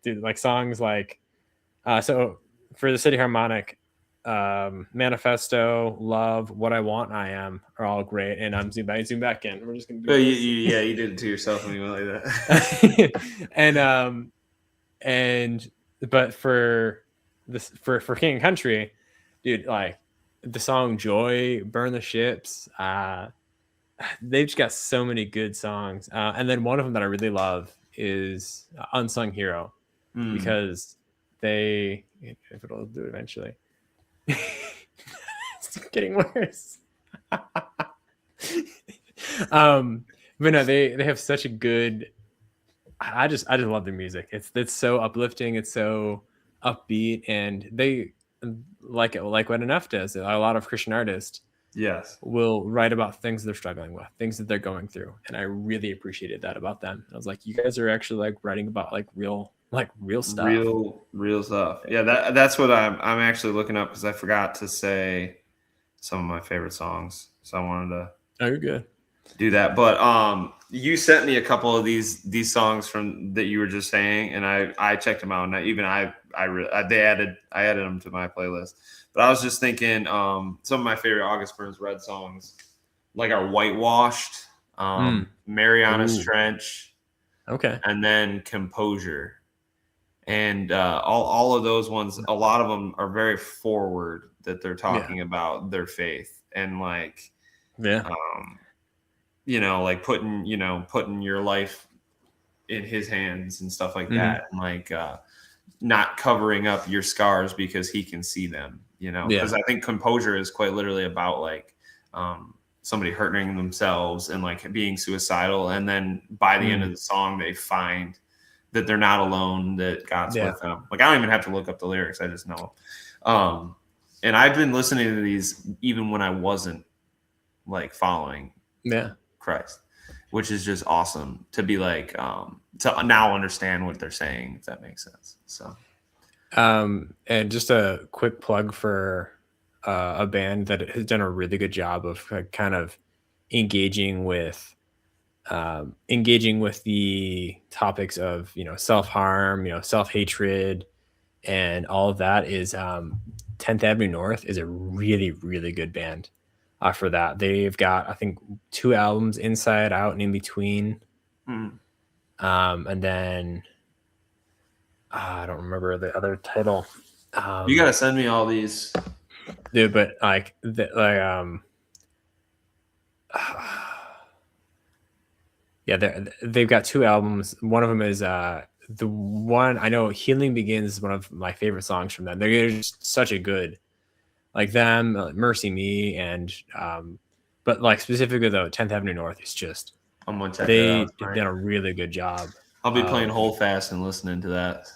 Dude, like songs like so for the City Harmonic, Manifesto, Love, What I Want, I Am are all great. And zoom back in. We're just gonna do But this. yeah, you did it to yourself when you went like that. and and but for this for King and Country, dude, like the song Joy, Burn the Ships, they've just got so many good songs. And then one of them that I really love is Unsung Hero, Mm. because if it'll do it eventually. It's getting worse. um, but no, they have such a good. I just love their music. It's so uplifting. It's so upbeat, and they like what Enough does. A lot of Christian artists Yes. will write about things they're struggling with, things that they're going through, and I really appreciated that about them. I was like, you guys are actually like writing about real stuff. Real stuff. Yeah, that's what I'm actually looking up because I forgot to say some of my favorite songs. So I wanted to Oh, you're good. do that. But you sent me a couple of these songs from that you were just saying, and I checked them out, and I added them to my playlist. But I was just thinking, some of my favorite August Burns Red songs, like are Whitewashed, Mm. Mariana's Ooh. Trench, Okay. and then Composure. And all of those ones, a lot of them are very forward, that they're Yeah. talking about their faith and like Yeah. um, like putting your life in his hands and stuff like Hmm. that, and like not covering up your scars because he can see them, because Yeah. I think Composure is quite literally about like somebody hurting themselves and like being suicidal, and then by the end of Mm. the song they find that they're not alone, that God's Yeah. with them. Like I don't even have to look up the lyrics, I just know. And I've been listening to these even when I wasn't like following Yeah. Christ, which is just awesome to be like to now understand what they're saying, if that makes sense. So And just a quick plug for a band that has done a really good job of kind of engaging with the topics of self harm, self hatred, and all of that is 10th Avenue North is a really good band. For that, they've got I think 2 albums, Inside Out and In Between, mm, and then I don't remember the other title. you Um, got to send me all these. Dude, but yeah, they've got 2 albums. One of them is the one I know, Healing Begins, is one of my favorite songs from them. They're just such a good, like them, Mercy Me, and but like specifically though, 10th Avenue North is just, I'm gonna check that out they've tonight. done a really good job I'll be playing of Hold Fast and listening to that.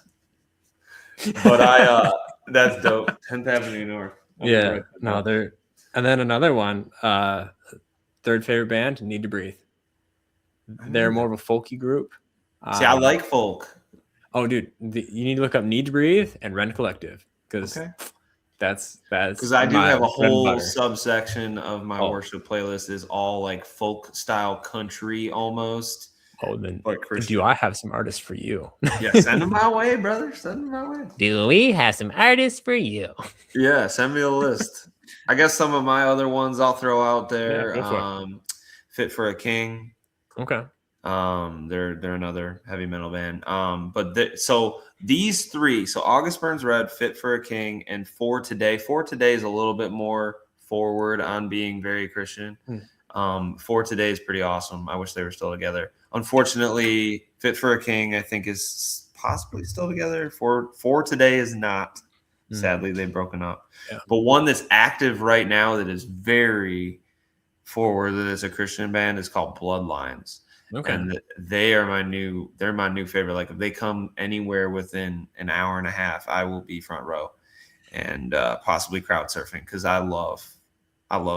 But that's dope. 10th Avenue North. I'm gonna yeah, write that no, down. they're, and then another one, third favorite band, Need to Breathe. I They're need more that. of a folky group. See, I Um, like folk. oh, dude, you need to look up Need to Breathe and Rent Collective, because Okay. Because that's I do my have a bread and whole butter. subsection of my Oh, worship playlist is all like folk style country almost, then but do Christian. I have some artists for you? Yeah, send them my way, brother. Send them my way. Do we have some artists for you? Yeah, send me a list. I guess some of my other ones I'll throw out Yeah, there. go for it. Fit for a King. Okay. They're another heavy metal band. So these three, so August Burns Red, Fit for a King, and For Today. For Today is a little bit more forward on being very Christian. Hmm. For Today is pretty awesome. I wish they were still together. unfortunately, Fit for a King, I think, is possibly still together. For Today is not. Mm, Sadly, they've broken up. yeah. But one that's active right now that is very forward, that is a Christian band, is called Bloodlines. Okay. And they're my new favorite. Like if they come anywhere within an hour and a half, I will be front row and possibly crowd surfing because I love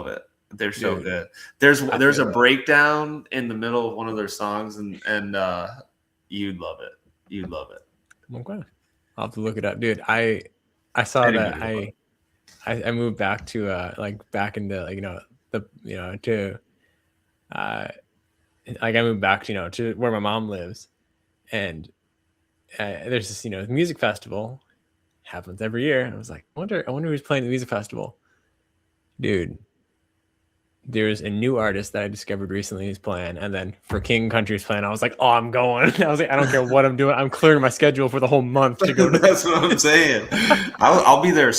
it. They're so Dude, good. I There's feel a that. breakdown in the middle of one of their songs, and you'd love it. You'd love it. Okay. I'll have to look it up, dude. I saw that Anybody will love it. I moved back to like back into like the to uh like I moved back to where my mom lives, and there's this music festival happens every year. And I was like, I wonder who's playing the music festival, dude. There's a new artist that I discovered recently who's playing, and then for King Country's playing. I was like, oh, I'm going. I was like, I don't care what I'm doing. I'm clearing my schedule for the whole month to go to That's this. what I'm saying. I'll be there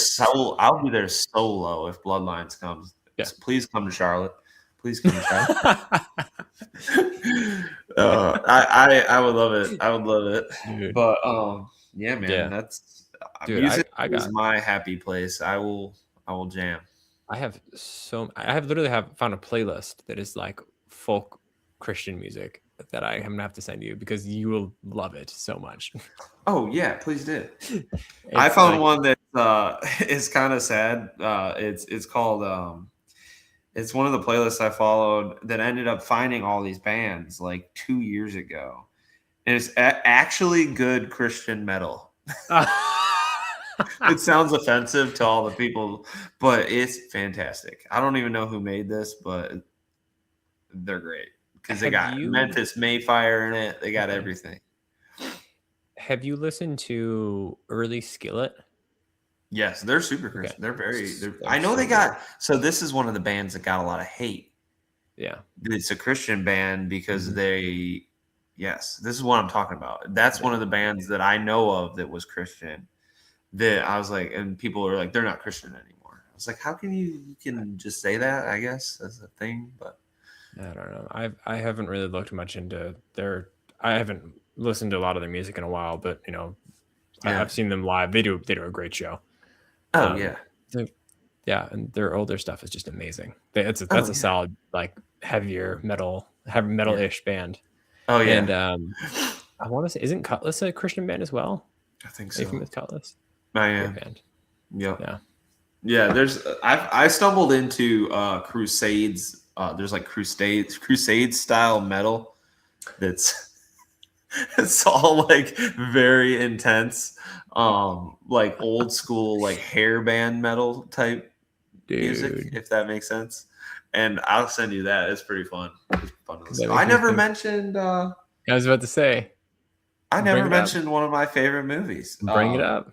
I'll be there solo if Bloodlines comes. Yeah. Please come to Charlotte. Please come to Charlotte. I would love it. I would love it. Dude. But yeah, man, Yeah. that's Dude, music I is got my happy place. I will jam. I have literally have found a playlist that is like folk Christian music that I'm gonna have to send you because you will love it so much. Oh yeah, please do. I It's found like, one that is kind of sad. It's called it's one of the playlists I followed that ended up finding all these bands like 2 years ago, and it's actually good Christian metal. It sounds offensive to all the people, but it's fantastic. I don't even know who made this, but they're great because they have got you Memphis Mayfire in it. They got okay. everything. Have you listened to early Skillet? Yes, they're super Okay. Christian. They're very. They're I know so they good. got. So this is one of the bands that got a lot of hate. Yeah. It's a Christian band because Mhm. they. Yes, this is what I'm talking about. That's one Yeah. of the bands that I know of that was Christian. That I was like, and people are like, they're not Christian anymore. I was like, how can you can just say that? I guess that's a thing, but I don't know. I haven't really looked much into their. I haven't listened to a lot of their music in a while, but yeah. I've seen them live. They do a great show. Oh Um, yeah. so, yeah, and their older stuff is just amazing. Oh That's a yeah. solid like heavy Yeah. metal-ish band. Oh And yeah. I want to say, isn't Cutlass a Christian band as well? I think Are you so. familiar with Cutlass? I Great am. band. Yep. Yeah. Yeah. I stumbled into Crusades. There's like Crusade style metal that's it's all like very intense, like old school like hair band metal type music, Dude, if that makes sense. And I'll send you that. It's pretty fun. It's fun to listen that to. makes me think. I was about to say, I bring never it up. mentioned one of my favorite movies. Bring it up.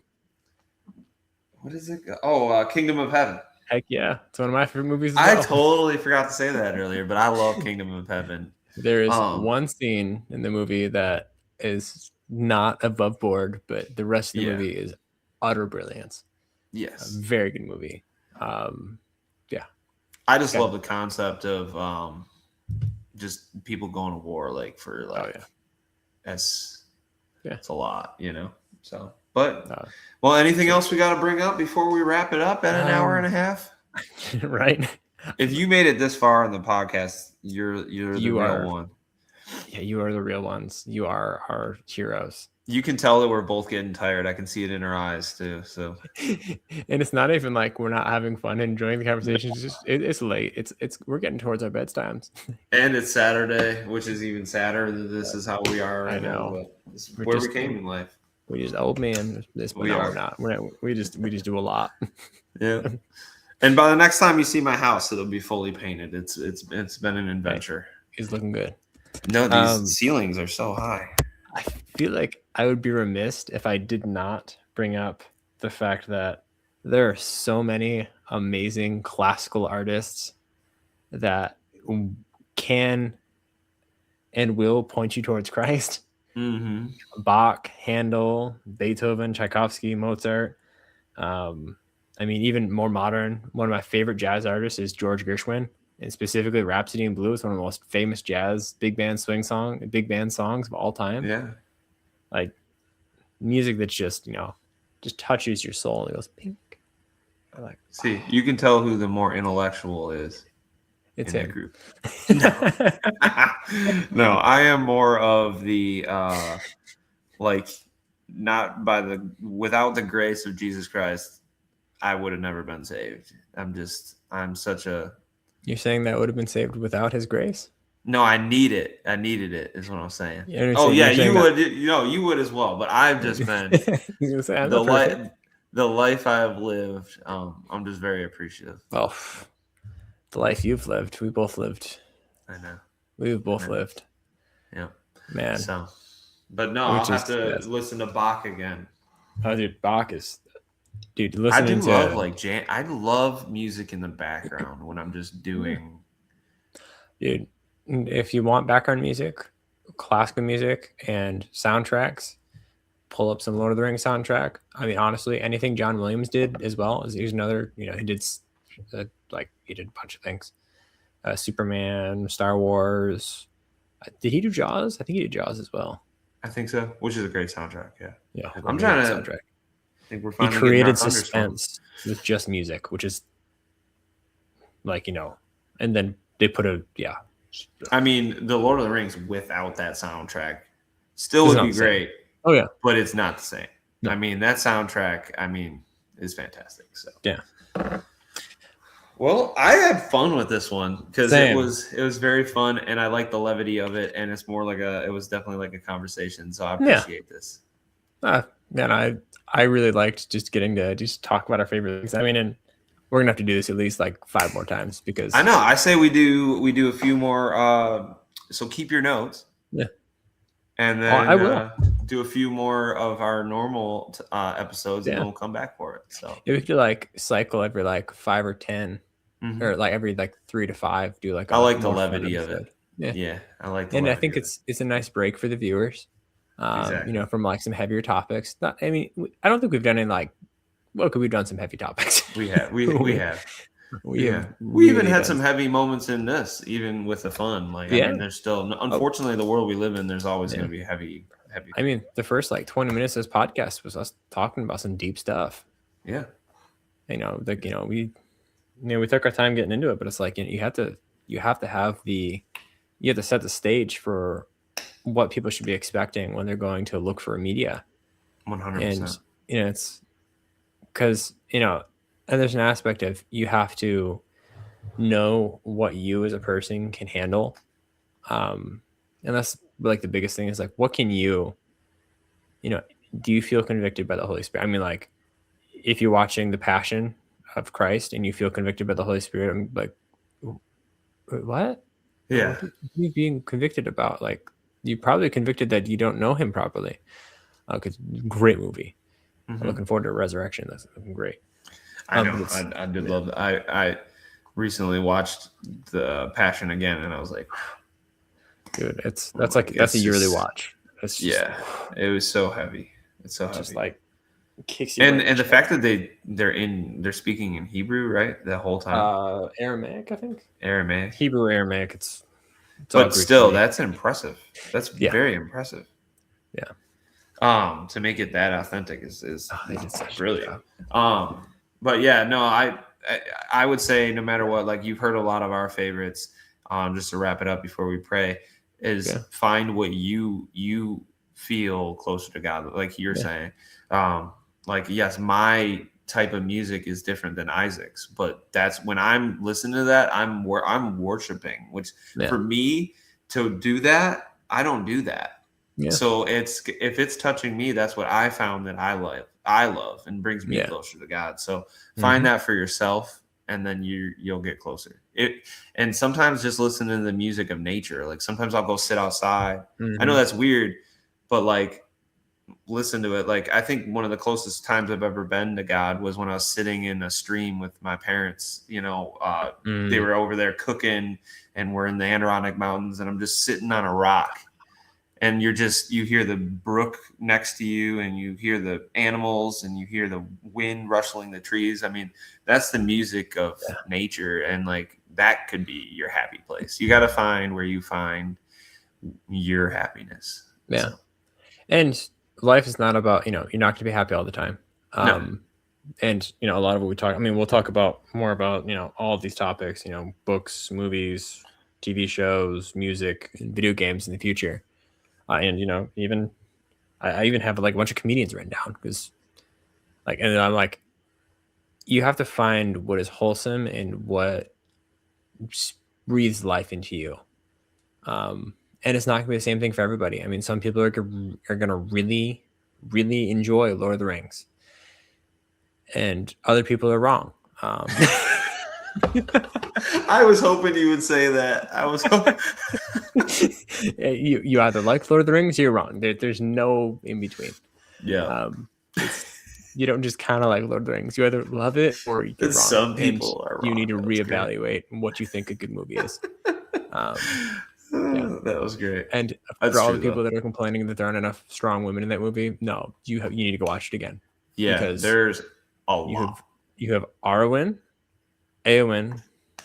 What is it? Oh, Kingdom of Heaven. Heck yeah. It's one of my favorite movies as I well. totally forgot to say that earlier, but I love Kingdom of Heaven. There is Um, one scene in the movie that is not above board, but the rest of the yeah, movie is utter brilliance. A yes. very good movie. Yeah. I just Got, love the concept of just people going to war, like for oh like yeah. that's Yeah. it's a lot, you know. So, but Uh, well, anything so, else we got to bring up before we wrap it up at an hour and um, a half? right. If you made it this far in the podcast, you're the You real are, one. yeah, you are the real ones. You are our heroes. You can tell that we're both getting tired. I can see it in our eyes too. So, And it's not even like we're not having fun and enjoying the conversation. It's just it's late. We're getting towards our bedtimes. and it's Saturday, which is even sadder that this is how we are I right now. know. But this is We're where we just came in life. we just old man this, but We no, are. we're not. We just do a lot. Yeah. And by the next time you see my house, it'll be fully painted. It's been an Hey, adventure. it's looking good. No, these Um, ceilings are so high. I feel like I would be remiss if I did not bring up the fact that there are so many amazing classical artists that can and will point you towards Christ. Mm-hmm. Bach, Handel, Beethoven, Tchaikovsky, Mozart. I mean, even more modern, one of my favorite jazz artists is George Gershwin. and specifically Rhapsody in Blue is one of the most famous jazz big band songs of all time. Yeah. Like music that's just, just touches your soul and it goes pink. I like, See, you can tell who the more intellectual is it's in the him. group. No. No, I am more of the like not by the without the grace of Jesus Christ, I would have never been saved. I'm such a You're saying that would have been saved without his grace? no, I need it. I needed it is what I'm saying. Oh yeah, You're you saying that would you would as well, but I've just been you're gonna say I'm the not perfect. the life I have lived, I'm just very appreciative. Oh, the life you've lived, we both lived. I know. We've I both know. lived, Yeah. man. So, but no, I'll Which have is to yes. listen to Bach again. Oh, dude, Bach is, dude. I do Listening love to, I love music in the background when I'm just doing. dude, if you want background music, classical music, and soundtracks, pull up some Lord of the Rings soundtrack. I mean, honestly, anything John Williams did as well. He's another, he did he did a bunch of things. Superman, Star Wars. Did he do Jaws? I think he did Jaws as well. I think so, which is a great soundtrack. Yeah, Yeah, I'm great trying to. soundtrack. I think we're He finally getting our created thunderstorm. suspense with just music, which is and then they put a I mean, the Lord of the Rings without that soundtrack still It's would not be the same. great, Oh yeah, but it's not the same. no, I mean, that soundtrack, is fantastic. So yeah, well, I had fun with this one because same. it was very fun, and I like the levity of it, and it's more like it was definitely like a conversation. So I Yeah, appreciate this. man, I really liked just getting to just talk about our favorite things. I mean, and we're gonna have to do this at least like 5 more times I because know. I say we do a few more. So keep your notes, yeah, and I then will. do a few more of our normal episodes, and then Yeah, we'll come back for it. So if we could like cycle every like 5 or 10, mhm. or like every like 3 to 5, do like I a like the more fun levity of it. episode. Yeah, Yeah, I like the and I levity think of it. it's a nice break for the viewers. Exactly. From like some heavier topics. I mean, I don't think we've done any like. Well, could we've done some heavy topics. We have we we, have. we have Yeah, we even really had done. some heavy moments in this, even with the fun. Like, I Yeah. mean, there's still, Oh, unfortunately, the world we live in, there's always yeah. going to be heavy. I mean, the first like 20 minutes of this podcast was us talking about some deep stuff. Yeah, We took our time getting into it, but it's like you have to set the stage for what people should be expecting when they're going to look for media. 100%. And it's because and there's an aspect of you have to know what you as a person can handle, and that's like the biggest thing is like what can do you feel convicted by the Holy Spirit? I mean, like if you're watching the Passion of Christ and you feel convicted by the Holy Spirit, I'm like, what Yeah, are you being convicted about? Like you're probably convicted that you don't know him properly. Because great movie. I'm looking forward to Resurrection. That's great. I know. But I did love that. I recently watched the Passion again, and I was like, dude, like, that's a it's yearly just- watch. It's just, yeah, it was so heavy. It's so heavy. just like kicks you. and right in the chest. fact that they're speaking in Hebrew, right, the whole time. Aramaic, I think. Aramaic. Hebrew, Aramaic. It's all But Greek still, to me. that's impressive. That's Yeah. very impressive. Yeah. To make it that authentic is They did such a good brilliant. job. But yeah, no, I would say no matter what, like you've heard a lot of our favorites. Just to wrap it up before we pray, is find what you feel closer to God, like you're saying. Like yes, my type of music is different than Isaac's, but that's when I'm listening to that, I'm worshiping, which for me to do that, I don't do that. Yeah. So if it's touching me, that's what I found that I love and brings me closer to God. So find that for yourself, and then you'll get closer. And sometimes just listen to the music of nature. Like sometimes I'll go sit outside. I know that's weird, but like listen to it. Like I think one of the closest times I've ever been to God was when I was sitting in a stream with my parents. They were over there cooking, and we're in the Adirondack Mountains, and I'm just sitting on a rock. and you hear the brook next to you, and you hear the animals, and you hear the wind rustling the trees. I mean, that's the music of Yeah. nature, and like that could be your happy place. You got to find where you find your happiness. Yeah. So And life is not about, you're not going to be happy all the time. no. And, a lot of what we talk, I mean, we'll talk about more about, all of these topics, books, movies, TV shows, music, and video games in the future. And, even, I even have like a bunch of comedians written down because, like, and I'm like, you have to find what is wholesome and what breathes life into you. And it's not going to be the same thing for everybody. I mean, some people are going to really, really enjoy Lord of the Rings, and other people are wrong. I was hoping you would say that. I was hoping. you either like Lord of the Rings or you're wrong. There's no in between. Yeah. It's you don't just kind of like Lord of the Rings. You either love it or you're wrong, Some and people are you need wrong. to That was great. reevaluate what you think a good movie is. Yeah. That was great. And for That's all true the people though. that are complaining that there aren't enough strong women in that movie, no, you need to go watch it again, Yeah, because there's a you have lot. you have Arwen, Eowyn,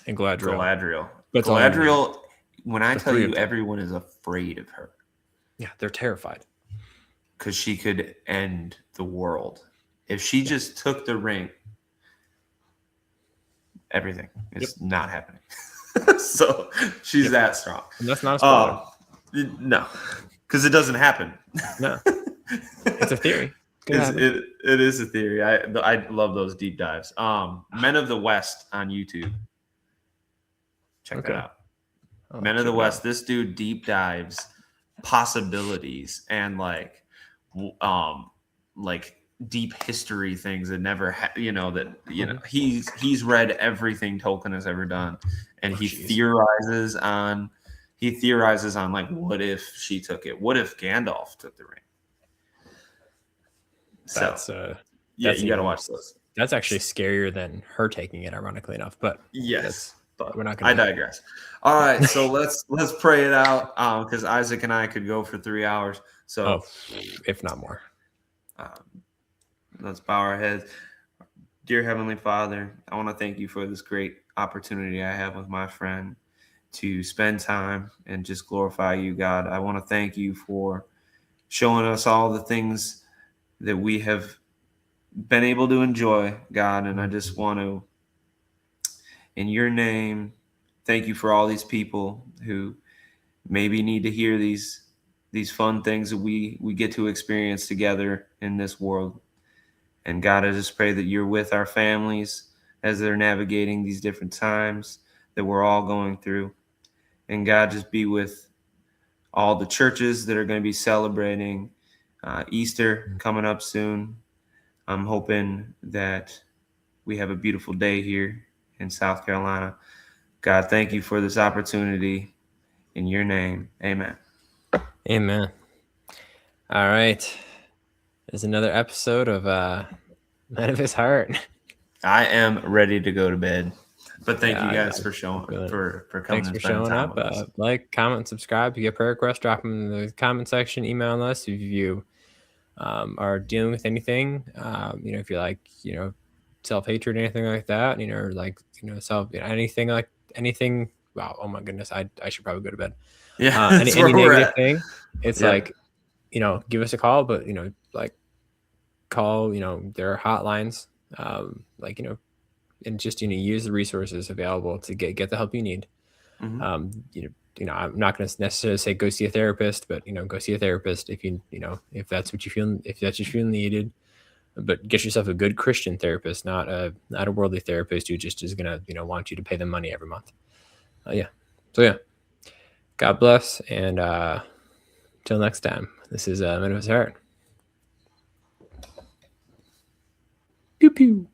and Galadriel. Galadriel. That's all you need. Galadriel, when I The tell three you of them. everyone is afraid of her Yeah, they're terrified. because she could end the world. If she Yeah. just took the ring, everything Yep. is not happening. So she's Yep. that strong. And that's not a spoiler. No, because it doesn't happen. No, it's a theory. It's gonna happen. It is a theory. I love those deep dives. Men of the West on YouTube. Check that Okay. out. I'll Men of check the it out. West. This dude deep dives possibilities and like deep history things that never Mhm. he's read everything Tolkien has ever done, and Oh, he jeez. theorizes on like, what if she took it? What if Gandalf took the ring? So That's yeah, that's you got to even watch those. that's actually scarier than her taking it, ironically enough. But Yes, but we're not I gonna. digress. All right, so let's pray it out, because Isaac and I could go for 3 hours. Oh, So if not more. um, let's bow our heads. Dear Heavenly Father, I want to thank you for this great opportunity I have with my friend to spend time and just glorify you, God. I want to thank you for showing us all the things that we have been able to enjoy, God. And I just want to, in your name, thank you for all these people who maybe need to hear these fun things that we get to experience together in this world. And God, I just pray that you're with our families as they're navigating these different times that we're all going through. And God, just be with all the churches that are going to be celebrating Easter coming up soon. I'm hoping that we have a beautiful day here in South Carolina. God, thank you for this opportunity. In your name, amen. Amen. All right. There's another episode of Man of His Heart. I am ready to go to bed. But thank Yeah, you guys I for showing feel it. for coming Thanks and for spending showing time up. with us. Like, comment, subscribe. If you get prayer requests, drop them in the comment section. Email us if you are dealing with anything. If you like, self hatred, anything like that. Like self anything like anything. Wow. Oh my goodness. I should probably go to bed. Yeah, Any that's where we're negative at. thing. It's Yeah. like, give us a call, but like call. There are hotlines. Like and just use the resources available to get the help you need. Mm-hmm. um I'm not going to necessarily say go see a therapist, but go see a therapist if if that's what you feel, if that's what you feel needed. But get yourself a good Christian therapist, not a worldly therapist who just is gonna want you to pay them money every month. Yeah. So yeah, God bless, and till next time, this is Man of His Heart. Pew pew.